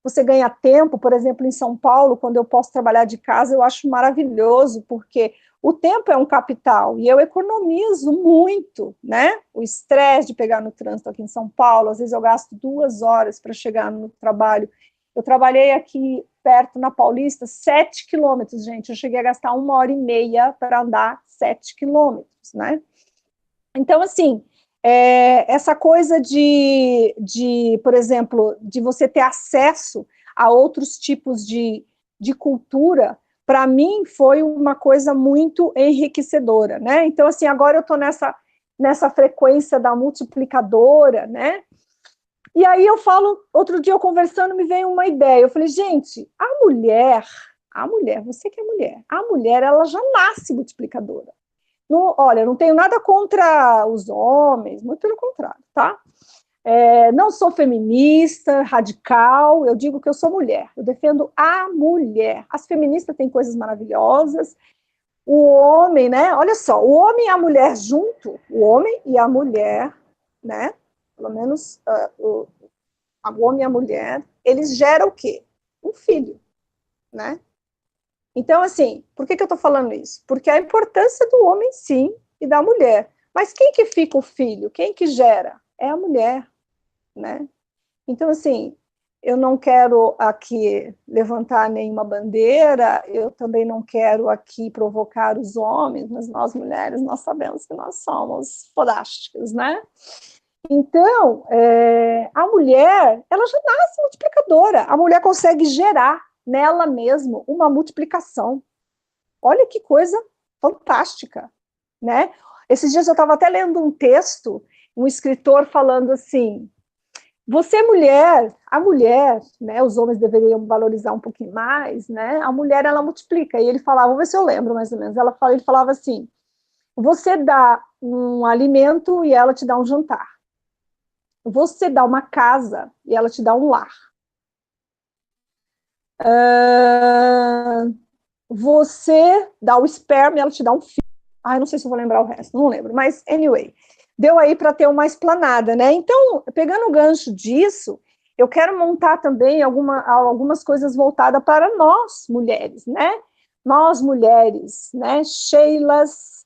você ganha tempo, por exemplo, em São Paulo, quando eu posso trabalhar de casa, eu acho maravilhoso, porque o tempo é um capital, e eu economizo muito, né? O estresse de pegar no trânsito aqui em São Paulo, às vezes eu gasto 2 horas para chegar no trabalho. Eu trabalhei aqui perto, na Paulista, 7 quilômetros, gente. Eu cheguei a gastar 1h30 para andar 7 quilômetros, né? Então, assim, essa coisa por exemplo, de você ter acesso a outros tipos de cultura, para mim foi uma coisa muito enriquecedora, né? Então, assim, agora eu estou nessa frequência da multiplicadora, né? E aí eu falo, outro dia eu conversando, me veio uma ideia, eu falei, gente, a mulher, você que é mulher, a mulher, ela já nasce multiplicadora. Não, olha, não tenho nada contra os homens, muito pelo contrário, tá? Não sou feminista, radical, eu digo que eu sou mulher, eu defendo a mulher. As feministas têm coisas maravilhosas, o homem, né? Olha só, o homem e a mulher junto, o homem e a mulher, né? Pelo menos o homem e a mulher, eles geram o quê? Um filho, né? Então, assim, por que eu estou falando isso? Porque a importância do homem, sim, e da mulher. Mas quem que fica o filho? Quem que gera? É a mulher, né? Então, assim, eu não quero aqui levantar nenhuma bandeira, eu também não quero aqui provocar os homens, mas nós mulheres, nós sabemos que nós somos fodásticas, né? Então, a mulher, ela já nasce multiplicadora, a mulher consegue gerar nela mesma uma multiplicação. Olha que coisa fantástica, né? Esses dias eu estava até lendo um texto, um escritor falando assim, você mulher, a mulher, né, os homens deveriam valorizar um pouquinho mais, né? A mulher, ela multiplica. E ele falava, vou ver se eu lembro mais ou menos, ele falava assim, você dá um alimento e ela te dá um jantar. Você dá uma casa e ela te dá um lar. Você dá o esperma e ela te dá um filho. Não sei se eu vou lembrar o resto, não lembro. Mas, anyway, deu aí para ter uma esplanada, né? Então, pegando o gancho disso, eu quero montar também algumas coisas voltadas para nós, mulheres, né? Nós, mulheres, né? Sheilas,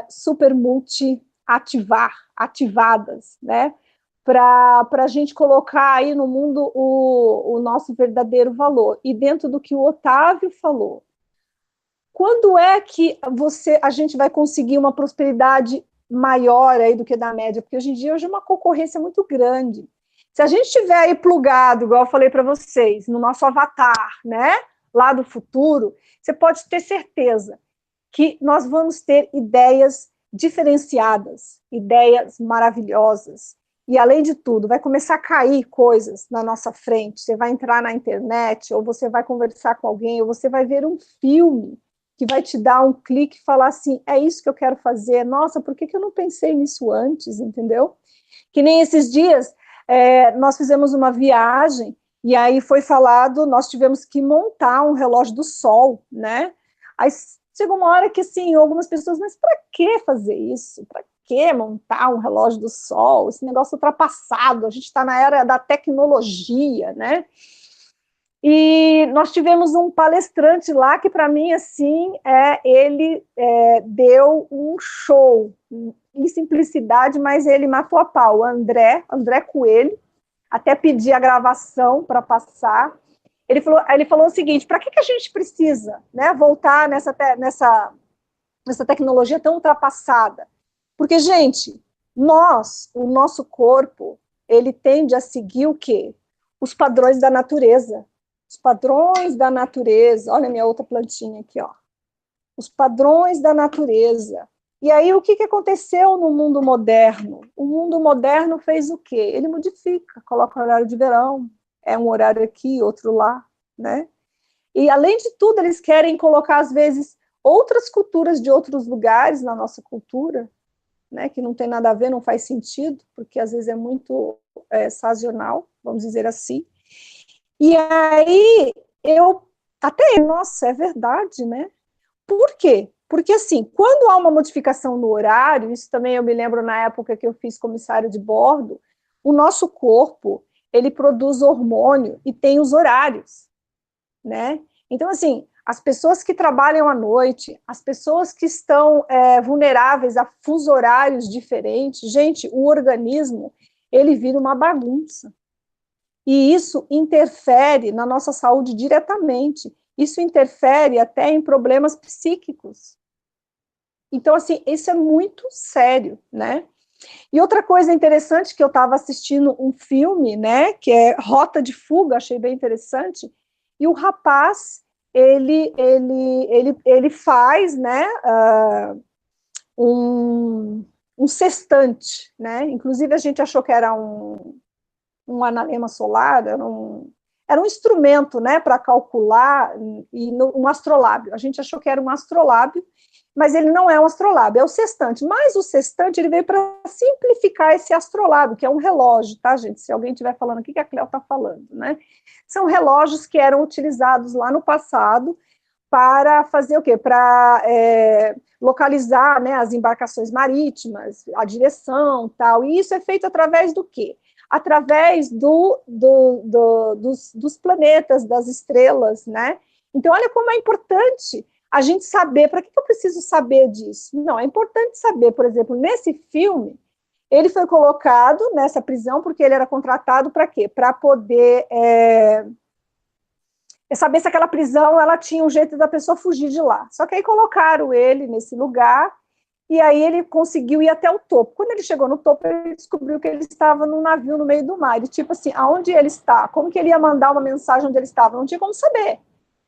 super multi ativadas, né? Para a gente colocar aí no mundo o nosso verdadeiro valor. E dentro do que o Otávio falou, quando é que a gente vai conseguir uma prosperidade maior aí do que da média? Porque hoje em dia é uma concorrência muito grande. Se a gente estiver aí plugado, igual eu falei para vocês, no nosso avatar, né, lá do futuro, você pode ter certeza que nós vamos ter ideias diferenciadas, ideias maravilhosas. E, além de tudo, vai começar a cair coisas na nossa frente. Você vai entrar na internet, ou você vai conversar com alguém, ou você vai ver um filme que vai te dar um clique e falar assim, é isso que eu quero fazer. Nossa, por que eu não pensei nisso antes, entendeu? Que nem esses dias, nós fizemos uma viagem, e aí foi falado, nós tivemos que montar um relógio do sol, né? Aí chegou uma hora que, assim, algumas pessoas, mas para que fazer isso? Para que montar um relógio do sol? Esse negócio ultrapassado, a gente está na era da tecnologia, né? E nós tivemos um palestrante lá que, para mim, assim, ele deu um show, em simplicidade, mas ele matou a pau. André Coelho, até pedi a gravação para passar. Ele falou o seguinte, para que a gente precisa, né, voltar nessa tecnologia tão ultrapassada? Porque, gente, o nosso corpo, ele tende a seguir o quê? Os padrões da natureza. Os padrões da natureza. Olha a minha outra plantinha aqui, ó. Os padrões da natureza. E aí, o que aconteceu no mundo moderno? O mundo moderno fez o quê? Ele modifica, coloca horário de verão, um horário aqui, outro lá, né? E, além de tudo, eles querem colocar, às vezes, outras culturas de outros lugares na nossa cultura, né, que não tem nada a ver, não faz sentido, porque, às vezes, é muito sazonal, vamos dizer assim. E aí, eu Até, nossa, é verdade, né? Por quê? Porque, assim, quando há uma modificação no horário, isso também eu me lembro na época que eu fiz comissário de bordo, o nosso corpo, ele produz hormônio e tem os horários, né? Então, assim, as pessoas que trabalham à noite, as pessoas que estão vulneráveis a fusos horários diferentes, gente, o organismo, ele vira uma bagunça. E isso interfere na nossa saúde diretamente. Isso interfere até em problemas psíquicos. Então, assim, isso é muito sério, né? E outra coisa interessante, que eu estava assistindo um filme, né, que é Rota de Fuga, achei bem interessante, e o rapaz, ele faz, né, um sextante, né, inclusive a gente achou que era um analema solar, era um instrumento, né, para calcular, um astrolábio. A gente achou que era um astrolábio, mas ele não é um astrolábio, é o sextante. Mas o sextante, ele veio para simplificar esse astrolábio, que é um relógio, tá, gente? Se alguém estiver falando, o que a Cleo está falando, né? São relógios que eram utilizados lá no passado para fazer o quê? Para localizar, né, as embarcações marítimas, a direção, tal. E isso é feito através do quê? Através dos planetas, das estrelas, né? Então, olha como é importante a gente saber. Para que eu preciso saber disso? Não, é importante saber, por exemplo, nesse filme, ele foi colocado nessa prisão porque ele era contratado para quê? Para poder saber se aquela prisão ela tinha um jeito da pessoa fugir de lá. Só que aí colocaram ele nesse lugar, e aí ele conseguiu ir até o topo. Quando ele chegou no topo, ele descobriu que ele estava num navio no meio do mar. E tipo assim, aonde ele está? Como que ele ia mandar uma mensagem onde ele estava? Não tinha como saber.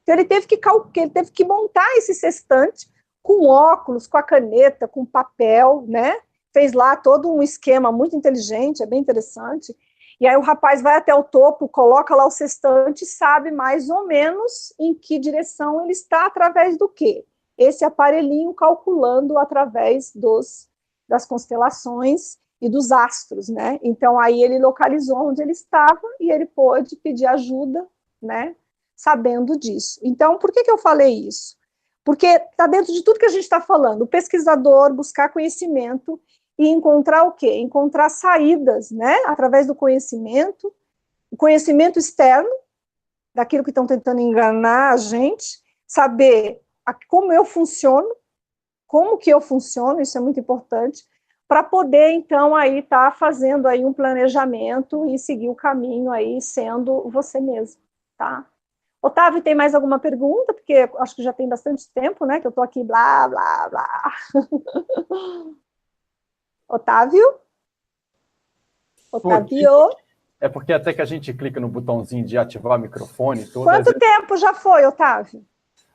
Então ele teve que montar esse sextante com óculos, com a caneta, com papel, né? Fez lá todo um esquema muito inteligente, é bem interessante. E aí o rapaz vai até o topo, coloca lá o sextante, sabe mais ou menos em que direção ele está, através do quê? Esse aparelhinho calculando através das constelações e dos astros, né? Então, aí ele localizou onde ele estava e ele pôde pedir ajuda, né? Sabendo disso. Então, por que eu falei isso? Porque está dentro de tudo que a gente está falando. O pesquisador buscar conhecimento e encontrar o quê? Encontrar saídas, né? Através do conhecimento, o conhecimento externo, daquilo que estão tentando enganar a gente, saber como eu funciono, como que eu funciono, isso é muito importante, para poder, então, aí estar fazendo aí um planejamento e seguir o caminho aí sendo você mesmo, tá? Otávio, tem mais alguma pergunta? Porque acho que já tem bastante tempo, né, que eu estou aqui, blá, blá, blá. Otávio? Otávio? É porque até que a gente clica no botãozinho de ativar o microfone... Quanto tempo já foi, Otávio?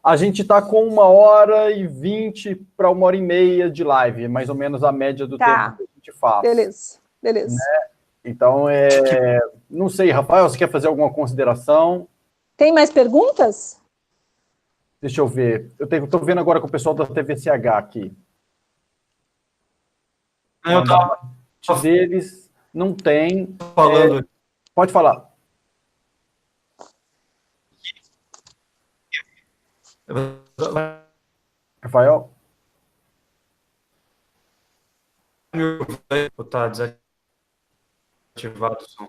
A gente está com 1h20 para 1h30 de live, mais ou menos a média do tempo que a gente faz. Beleza, beleza. Né? Então, não sei, Rafael, você quer fazer alguma consideração? Tem mais perguntas? Deixa eu ver. Eu estou vendo agora com o pessoal da TVCH aqui. Deles não tem... Falando... Pode falar. Rafael? Tá desativado o som.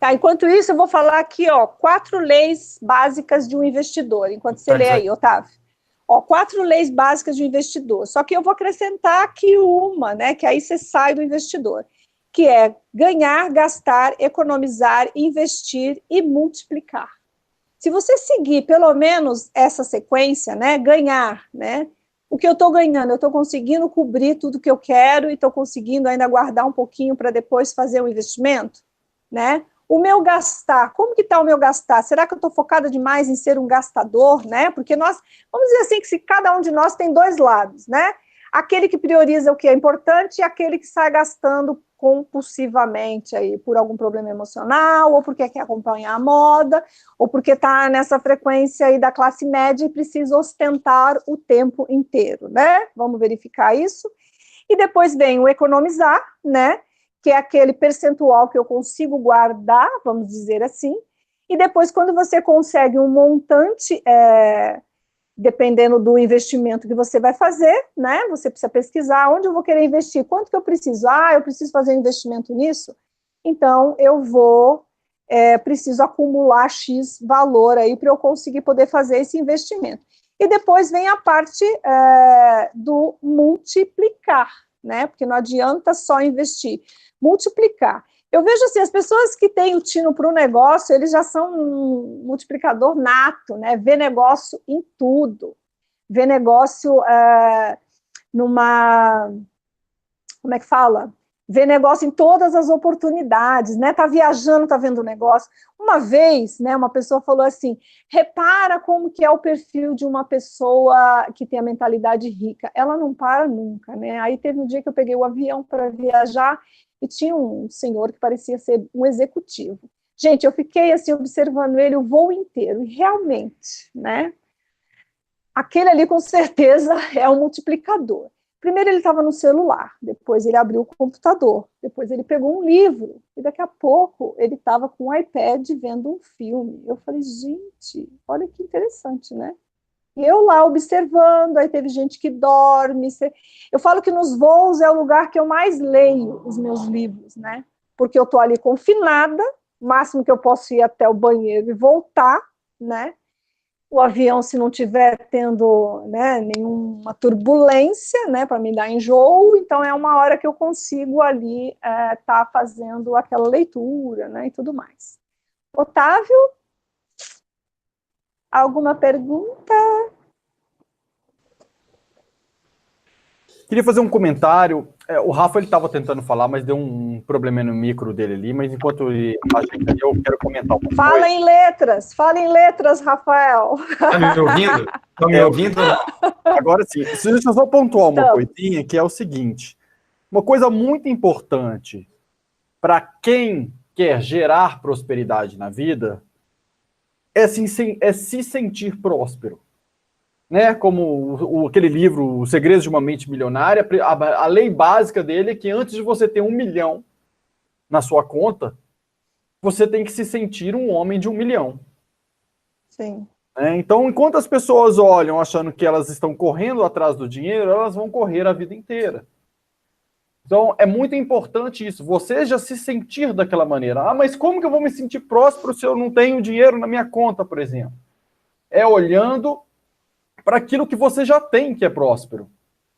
Tá, enquanto isso, eu vou falar aqui, ó, 4 leis básicas de um investidor, enquanto você lê aí, Otávio. Ó, 4 leis básicas de um investidor. Só que eu vou acrescentar aqui uma, né, que aí você sai do investidor, que é ganhar, gastar, economizar, investir e multiplicar. Se você seguir pelo menos essa sequência, né, ganhar, né, o que eu estou ganhando, eu estou conseguindo cobrir tudo que eu quero e estou conseguindo ainda guardar um pouquinho para depois fazer o investimento, né? O meu gastar, como que está o meu gastar? Será que eu estou focada demais em ser um gastador, né? Porque nós, vamos dizer assim, que se cada um de nós tem 2 lados, né? Aquele que prioriza o que é importante e aquele que sai gastando compulsivamente aí por algum problema emocional, ou porque quer acompanhar a moda, ou porque está nessa frequência aí da classe média e precisa ostentar o tempo inteiro, né? Vamos verificar isso. E depois vem o economizar, né? Que é aquele percentual que eu consigo guardar, vamos dizer assim, E depois, quando você consegue um montante, dependendo do investimento que você vai fazer, né? Você precisa pesquisar onde eu vou querer investir, quanto que eu preciso. Eu preciso fazer um investimento nisso? Então, eu preciso acumular X valor aí para eu conseguir poder fazer esse investimento. E depois vem a parte do multiplicar, né? Porque não adianta só investir, multiplicar. Eu vejo assim, as pessoas que têm o tino para o negócio, eles já são um multiplicador nato, né? Vê negócio em tudo, vê negócio como é que fala? Vê negócio em todas as oportunidades, né? Tá viajando, tá vendo negócio. Uma vez, né, uma pessoa falou assim, repara como que é o perfil de uma pessoa que tem a mentalidade rica. Ela não para nunca, né? Aí teve um dia que eu peguei o avião para viajar e tinha um senhor que parecia ser um executivo. Gente, eu fiquei assim observando ele o voo inteiro, e realmente, né? Aquele ali com certeza é um multiplicador. Primeiro ele estava no celular, depois ele abriu o computador, depois ele pegou um livro, e daqui a pouco ele estava com o iPad vendo um filme. Eu falei, gente, olha que interessante, né? E eu lá observando, aí teve gente que dorme. Eu falo que nos voos é o lugar que eu mais leio os meus livros, né? Porque eu estou ali confinada, o máximo que eu posso ir até o banheiro e voltar, né? O avião, se não tiver tendo, né, nenhuma turbulência, né, para me dar enjoo, então é uma hora que eu consigo ali tá fazendo aquela leitura, né, e tudo mais. Otávio, alguma pergunta? Queria fazer um comentário. O Rafa ele estava tentando falar, mas deu um problema no micro dele ali. Mas enquanto ele ajeita, eu quero comentar um pouco. Fala em letras, Rafael. Tá me ouvindo? Tá me ouvindo? Agora sim. Deixa eu só pontuar uma coisinha, que é o seguinte. Uma coisa muito importante para quem quer gerar prosperidade na vida é se sentir próspero. Né, como aquele livro, Os Segredos de uma Mente Milionária, a lei básica dele é que antes de você ter 1 milhão na sua conta, você tem que se sentir um homem de 1 milhão. Sim. Então, enquanto as pessoas olham achando que elas estão correndo atrás do dinheiro, elas vão correr a vida inteira. Então, é muito importante isso, você já se sentir daquela maneira. Mas como que eu vou me sentir próspero se eu não tenho dinheiro na minha conta, por exemplo? É olhando para aquilo que você já tem que é próspero.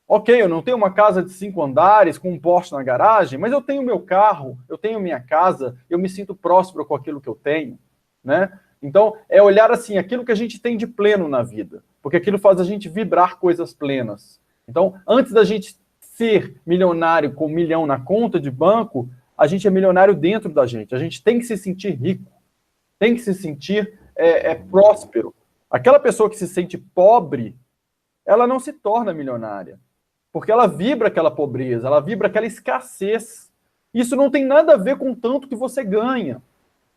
Ok, eu não tenho uma casa de 5 andares com um Porsche na garagem, mas eu tenho meu carro, eu tenho minha casa, eu me sinto próspero com aquilo que eu tenho, né? Então, é olhar assim, aquilo que a gente tem de pleno na vida, porque aquilo faz a gente vibrar coisas plenas. Então, antes da gente ser milionário com 1 milhão na conta de banco, a gente é milionário dentro da gente. A gente tem que se sentir rico, tem que se sentir próspero. Aquela pessoa que se sente pobre, ela não se torna milionária, porque ela vibra aquela pobreza, ela vibra aquela escassez. Isso não tem nada a ver com o tanto que você ganha,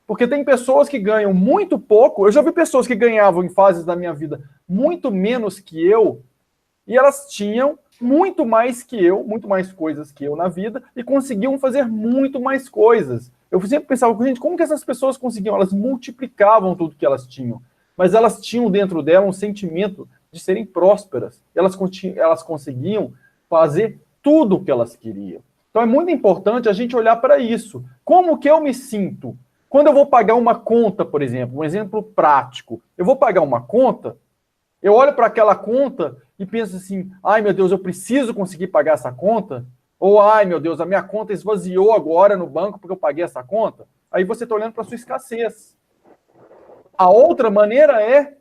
porque tem pessoas que ganham muito pouco. Eu já vi pessoas que ganhavam em fases da minha vida muito menos que eu, e elas tinham muito mais que eu, muito mais coisas que eu na vida, e conseguiam fazer muito mais coisas. Eu sempre pensava, gente, como que essas pessoas conseguiam? Elas multiplicavam tudo que elas tinham. Mas elas tinham dentro dela um sentimento de serem prósperas. Elas conseguiam fazer tudo o que elas queriam. Então é muito importante a gente olhar para isso. Como que eu me sinto? Quando eu vou pagar uma conta, por exemplo, um exemplo prático. Eu vou pagar uma conta, eu olho para aquela conta e penso assim, ai meu Deus, eu preciso conseguir pagar essa conta? Ou ai meu Deus, a minha conta esvaziou agora no banco porque eu paguei essa conta? Aí você está olhando para a sua escassez. A outra maneira é,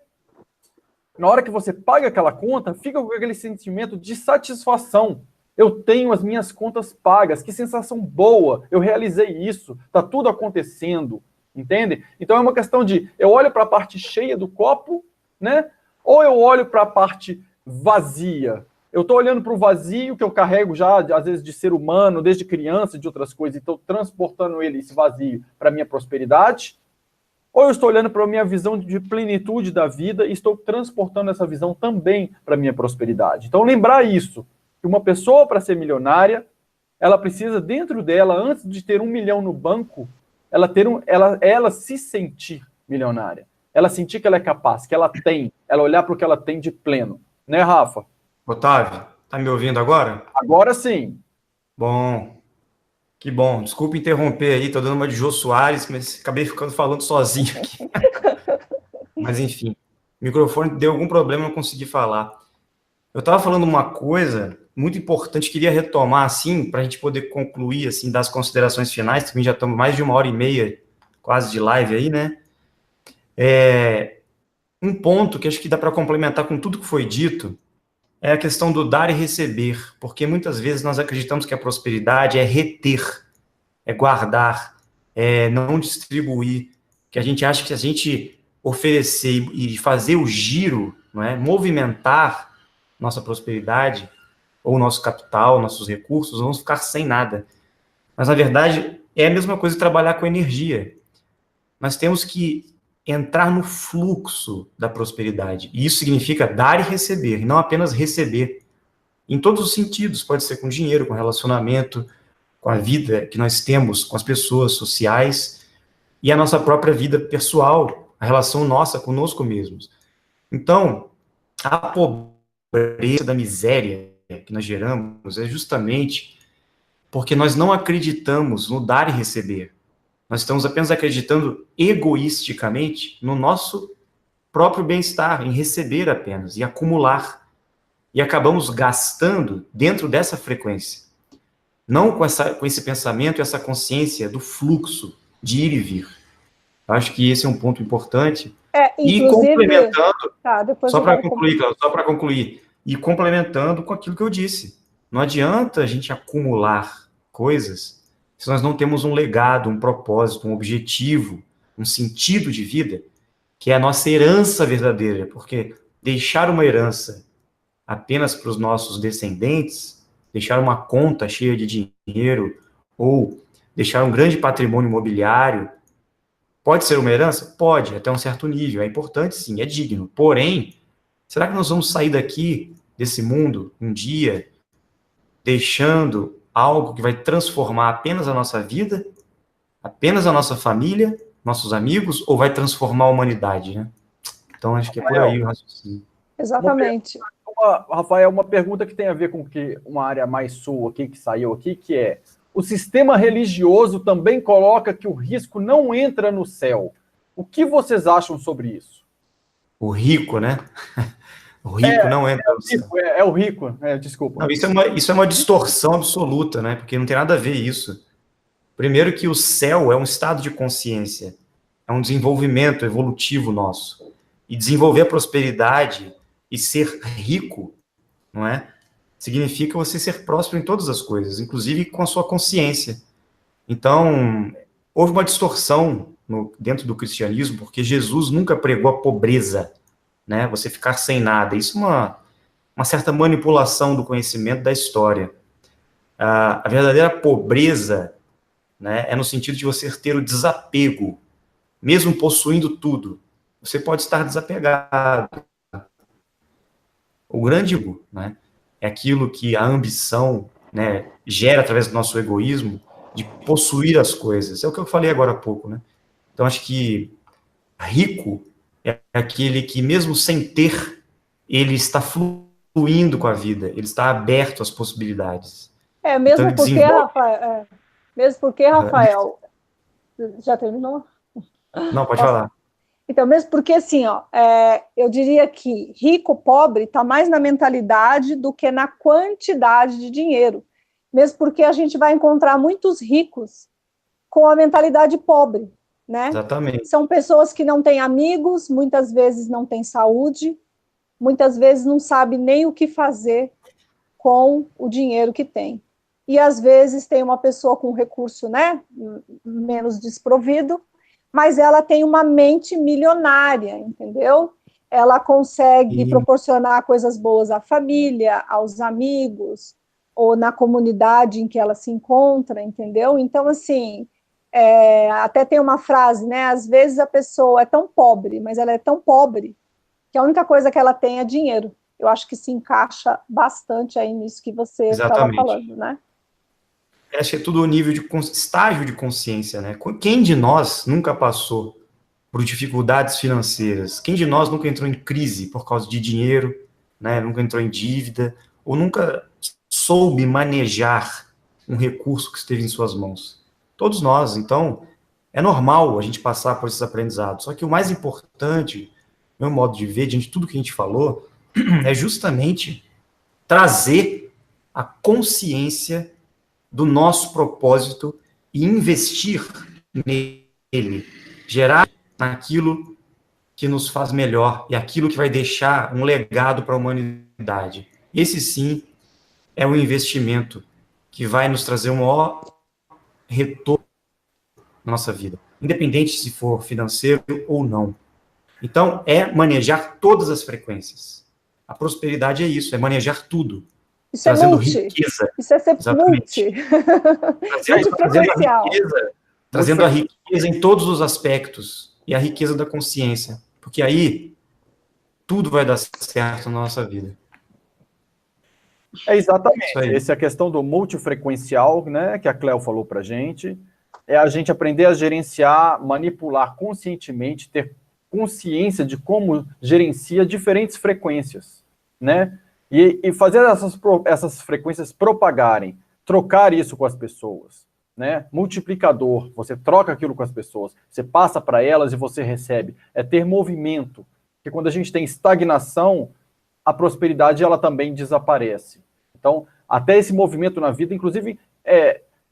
na hora que você paga aquela conta, fica com aquele sentimento de satisfação. Eu tenho as minhas contas pagas, que sensação boa, eu realizei isso, está tudo acontecendo, entende? Então é uma questão de, eu olho para a parte cheia do copo, né? Ou eu olho para a parte vazia. Eu estou olhando para o vazio que eu carrego já, às vezes, de ser humano, desde criança, de outras coisas, e estou transportando esse vazio para a minha prosperidade. Ou eu estou olhando para a minha visão de plenitude da vida e estou transportando essa visão também para a minha prosperidade. Então, lembrar isso, que uma pessoa, para ser milionária, ela precisa, dentro dela, antes de ter 1 milhão no banco, ela se sentir milionária. Ela sentir que ela é capaz, que ela tem, ela olhar para o que ela tem de pleno. Né, Rafa? Otávio, tá me ouvindo agora? Agora sim. Bom, que bom. Desculpa interromper aí, tô dando uma de Jô Soares, mas acabei ficando falando sozinho aqui. Mas enfim, o microfone deu algum problema, não consegui falar. Eu estava falando uma coisa muito importante, queria retomar, assim, para a gente poder concluir, assim, das considerações finais, também já estamos mais de 1h30, quase de live aí, né? Um ponto que acho que dá para complementar com tudo que foi dito é a questão do dar e receber, porque muitas vezes nós acreditamos que a prosperidade é reter, é guardar, é não distribuir, que a gente acha que se a gente oferecer e fazer o giro, não é, movimentar nossa prosperidade, ou nosso capital, nossos recursos, vamos ficar sem nada. Mas, na verdade, é a mesma coisa que trabalhar com energia. Nós temos que entrar no fluxo da prosperidade. E isso significa dar e receber, e não apenas receber. Em todos os sentidos, pode ser com dinheiro, com relacionamento, com a vida que nós temos com as pessoas sociais e a nossa própria vida pessoal, a relação nossa conosco mesmos. Então, a pobreza da miséria que nós geramos é justamente porque nós não acreditamos no dar e receber. Nós estamos apenas acreditando egoisticamente no nosso próprio bem-estar, em receber apenas e acumular. E acabamos gastando dentro dessa frequência. Não com esse pensamento e essa consciência do fluxo de ir e vir. Eu acho que esse é um ponto importante. E complementando, só para concluir, e complementando com aquilo que eu disse. Não adianta a gente acumular coisas se nós não temos um legado, um propósito, um objetivo, um sentido de vida, que é a nossa herança verdadeira, porque deixar uma herança apenas para os nossos descendentes, deixar uma conta cheia de dinheiro, ou deixar um grande patrimônio imobiliário, pode ser uma herança? Pode, até um certo nível, é importante sim, é digno. Porém, será que nós vamos sair daqui, desse mundo, um dia, deixando algo que vai transformar apenas a nossa vida, apenas a nossa família, nossos amigos, ou vai transformar a humanidade, né? Então, acho que é por aí o raciocínio. Exatamente. Rafael, uma pergunta que tem a ver com que uma área mais sua aqui, que saiu aqui, que é: o sistema religioso também coloca que o risco não entra no céu. O que vocês acham sobre isso? O rico, né? O rico não entra no céu. É o rico, desculpa. Não, isso é uma distorção absoluta, né? Porque não tem nada a ver isso. Primeiro que o céu é um estado de consciência, é um desenvolvimento evolutivo nosso. E desenvolver a prosperidade e ser rico, não é? Significa você ser próspero em todas as coisas, inclusive com a sua consciência. Então, houve uma distorção dentro do cristianismo, porque Jesus nunca pregou a pobreza, né? Você ficar sem nada. Isso é uma certa manipulação do conhecimento da história. A verdadeira pobreza, né, é no sentido de você ter o desapego, mesmo possuindo tudo. Você pode estar desapegado. O grande, né, é aquilo que a ambição, né, gera através do nosso egoísmo, de possuir as coisas. É o que eu falei agora há pouco, né? Então, acho que rico é aquele que, mesmo sem ter, ele está fluindo com a vida, ele está aberto às possibilidades. Mesmo então, porque, Rafael... Mesmo porque, Rafael... Já terminou? Não, pode falar. Então, mesmo porque, assim, eu diria que rico, pobre, está mais na mentalidade do que na quantidade de dinheiro. Mesmo porque a gente vai encontrar muitos ricos com a mentalidade pobre, né? Exatamente. São pessoas que não têm amigos, muitas vezes não têm saúde, muitas vezes não sabem nem o que fazer com o dinheiro que tem. E, às vezes, tem uma pessoa com recurso, né, menos desprovido, mas ela tem uma mente milionária, entendeu? Ela consegue proporcionar coisas boas à família, aos amigos, ou na comunidade em que ela se encontra, entendeu? Então, assim, até tem uma frase, né? Às vezes a pessoa é tão pobre, mas ela é tão pobre que a única coisa que ela tem é dinheiro. Eu acho que se encaixa bastante aí nisso que você estava falando, né? Acho que é tudo o nível de estágio de consciência, né? Quem de nós nunca passou por dificuldades financeiras. Quem de nós nunca entrou em crise por causa de dinheiro, né? Nunca entrou em dívida, ou nunca soube manejar um recurso que esteve em suas mãos? Todos nós. Então, é normal a gente passar por esses aprendizados. Só que o mais importante, meu modo de ver, diante de tudo que a gente falou, é justamente trazer a consciência do nosso propósito e investir nele, gerar naquilo que nos faz melhor e aquilo que vai deixar um legado para a humanidade. Esse sim é um investimento que vai nos trazer um maior retorno na nossa vida, independente se for financeiro ou não. Então, é manejar todas as frequências. A prosperidade é isso, é manejar tudo. Isso trazendo é multi. riqueza. Isso é ser Exatamente. multi. Trazendo a riqueza em todos os aspectos e a riqueza da consciência. Porque aí tudo vai dar certo na nossa vida. É exatamente. Essa é a questão do multifrequencial, né, que a Cleo falou para a gente. É a gente aprender a gerenciar, manipular conscientemente, ter consciência de como gerencia diferentes frequências, né? E fazer essas frequências propagarem, trocar isso com as pessoas, né? Multiplicador, você troca aquilo com as pessoas, você passa para elas e você recebe. É ter movimento, porque quando a gente tem estagnação, a prosperidade ela também desaparece. Então, até esse movimento na vida, inclusive,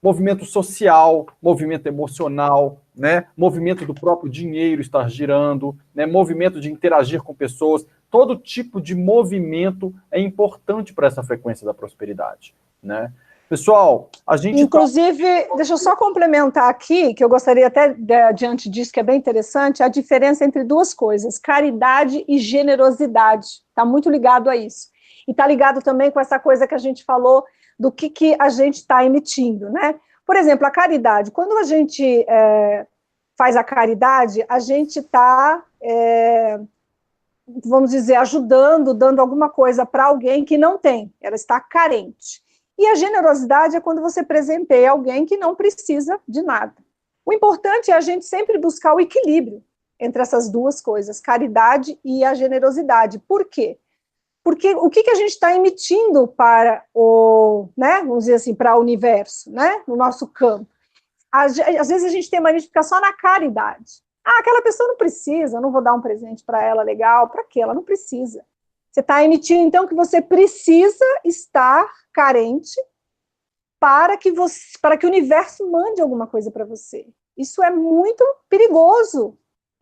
movimento social, movimento emocional, né? Movimento do próprio dinheiro estar girando, né? Movimento de interagir com pessoas, todo tipo de movimento é importante para essa frequência da prosperidade, né? Pessoal, a gente... Inclusive, deixa eu só complementar aqui, que eu gostaria até, diante disso, que é bem interessante, a diferença entre duas coisas, caridade e generosidade, está muito ligado a isso. E está ligado também com essa coisa que a gente falou do que a gente está emitindo, né? Por exemplo, a caridade. Quando a gente faz a caridade, a gente está, vamos dizer, ajudando, dando alguma coisa para alguém que não tem, ela está carente. E a generosidade é quando você presenteia alguém que não precisa de nada. O importante é a gente sempre buscar o equilíbrio entre essas duas coisas, caridade e a generosidade. Por quê? Porque o que a gente está emitindo para o, né, vamos dizer assim, para o universo, né, no nosso campo? Às vezes a gente tem mania de ficar só na caridade. Ah, aquela pessoa não precisa, eu não vou dar um presente para ela legal, para quê? Ela não precisa. Você está emitindo, então, que você precisa estar carente para que o universo mande alguma coisa para você. Isso é muito perigoso,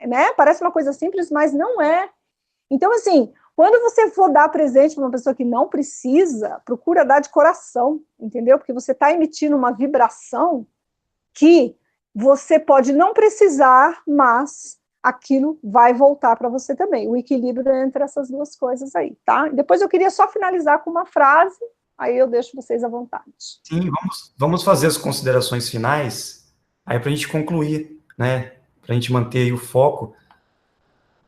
né? Parece uma coisa simples, mas não é. Então, assim, quando você for dar presente para uma pessoa que não precisa, procura dar de coração, entendeu? Porque você está emitindo uma vibração que você pode não precisar, mas aquilo vai voltar para você também. O equilíbrio entre essas duas coisas aí, tá? Depois eu queria só finalizar com uma frase, aí eu deixo vocês à vontade. Sim, vamos fazer as considerações finais, aí para a gente concluir, né? Para a gente manter aí o foco.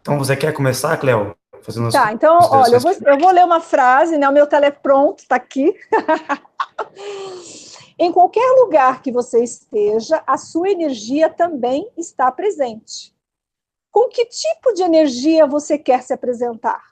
Então, você quer começar, Cleo? Tá, então, olha, eu vou ler uma frase, né? O meu telepronto está aqui. Em qualquer lugar que você esteja, a sua energia também está presente. Com que tipo de energia você quer se apresentar?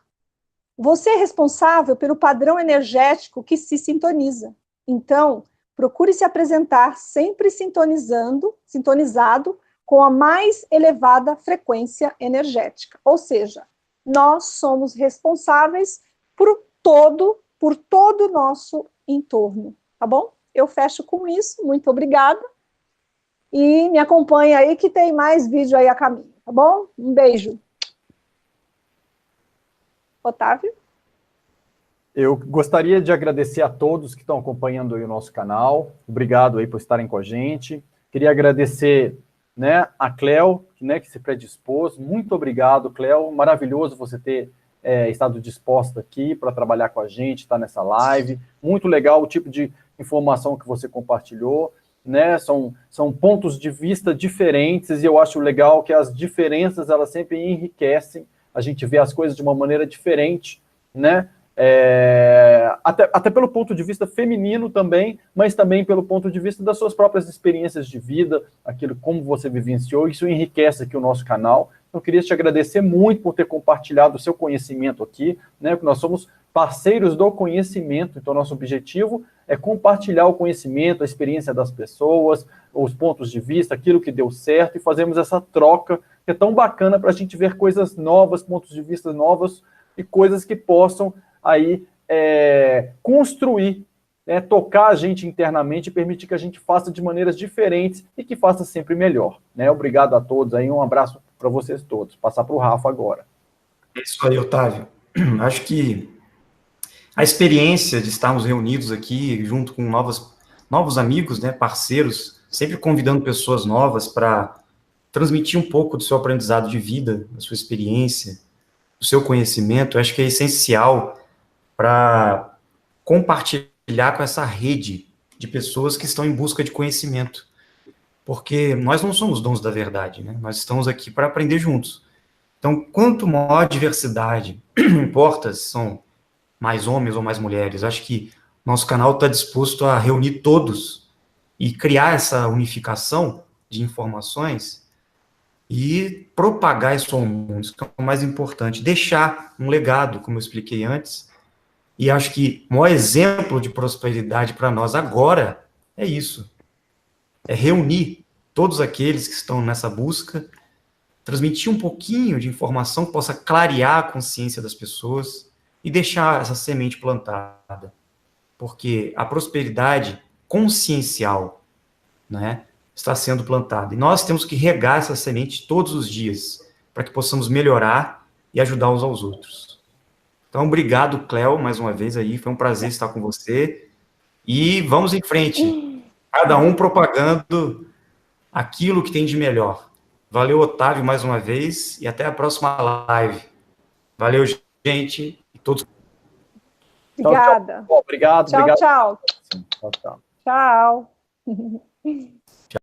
Você é responsável pelo padrão energético que se sintoniza. Então, procure se apresentar sempre sintonizado com a mais elevada frequência energética. Ou seja, nós somos responsáveis por todo o nosso entorno, tá bom? Eu fecho com isso, muito obrigada. E me acompanha aí que tem mais vídeo aí a caminho, tá bom? Um beijo. Otávio? Eu gostaria de agradecer a todos que estão acompanhando aí o nosso canal. Obrigado aí por estarem com a gente. Queria agradecer, né, a Cleo, né, que se predispôs. Muito obrigado, Cleo. Maravilhoso você ter estado disposta aqui para trabalhar com a gente, estar nessa live. Muito legal o tipo de informação que você compartilhou, né? São pontos de vista diferentes e eu acho legal que as diferenças, elas sempre enriquecem. A gente vê as coisas de uma maneira diferente, né? Até pelo ponto de vista feminino também, mas também pelo ponto de vista das suas próprias experiências de vida, aquilo como você vivenciou, isso enriquece aqui o nosso canal. Eu queria te agradecer muito por ter compartilhado o seu conhecimento aqui, né? Nós somos parceiros do conhecimento, então nosso objetivo é compartilhar o conhecimento, a experiência das pessoas, os pontos de vista, aquilo que deu certo, e fazemos essa troca que é tão bacana para a gente ver coisas novas, pontos de vista novos e coisas que possam aí construir, tocar a gente internamente e permitir que a gente faça de maneiras diferentes e que faça sempre melhor, né? Obrigado a todos aí, um abraço para vocês todos. Passar para o Rafa agora. É isso aí, Otávio. Acho que a experiência de estarmos reunidos aqui junto com novos amigos, né, parceiros, sempre convidando pessoas novas para transmitir um pouco do seu aprendizado de vida, da sua experiência, do seu conhecimento, acho que é essencial para compartilhar com essa rede de pessoas que estão em busca de conhecimento. Porque nós não somos donos da verdade, né? Nós estamos aqui para aprender juntos. Então, quanto maior a diversidade, não importa se são mais homens ou mais mulheres, acho que nosso canal está disposto a reunir todos e criar essa unificação de informações e propagar isso ao mundo, isso que é o mais importante, deixar um legado, como eu expliquei antes, e acho que o maior exemplo de prosperidade para nós agora é isso, é reunir todos aqueles que estão nessa busca, transmitir um pouquinho de informação que possa clarear a consciência das pessoas e deixar essa semente plantada, porque a prosperidade consciencial, né, está sendo plantada. E nós temos que regar essa semente todos os dias, para que possamos melhorar e ajudar uns aos outros. Então, obrigado, Cléo, mais uma vez aí, foi um prazer estar com você. E vamos em frente, cada um propagando aquilo que tem de melhor. Valeu, Otávio, mais uma vez, e até a próxima live. Valeu, gente, e todos. Obrigada. Obrigado. Tchau, obrigado. tchau. Tchau, tchau. Tchau. Tchau.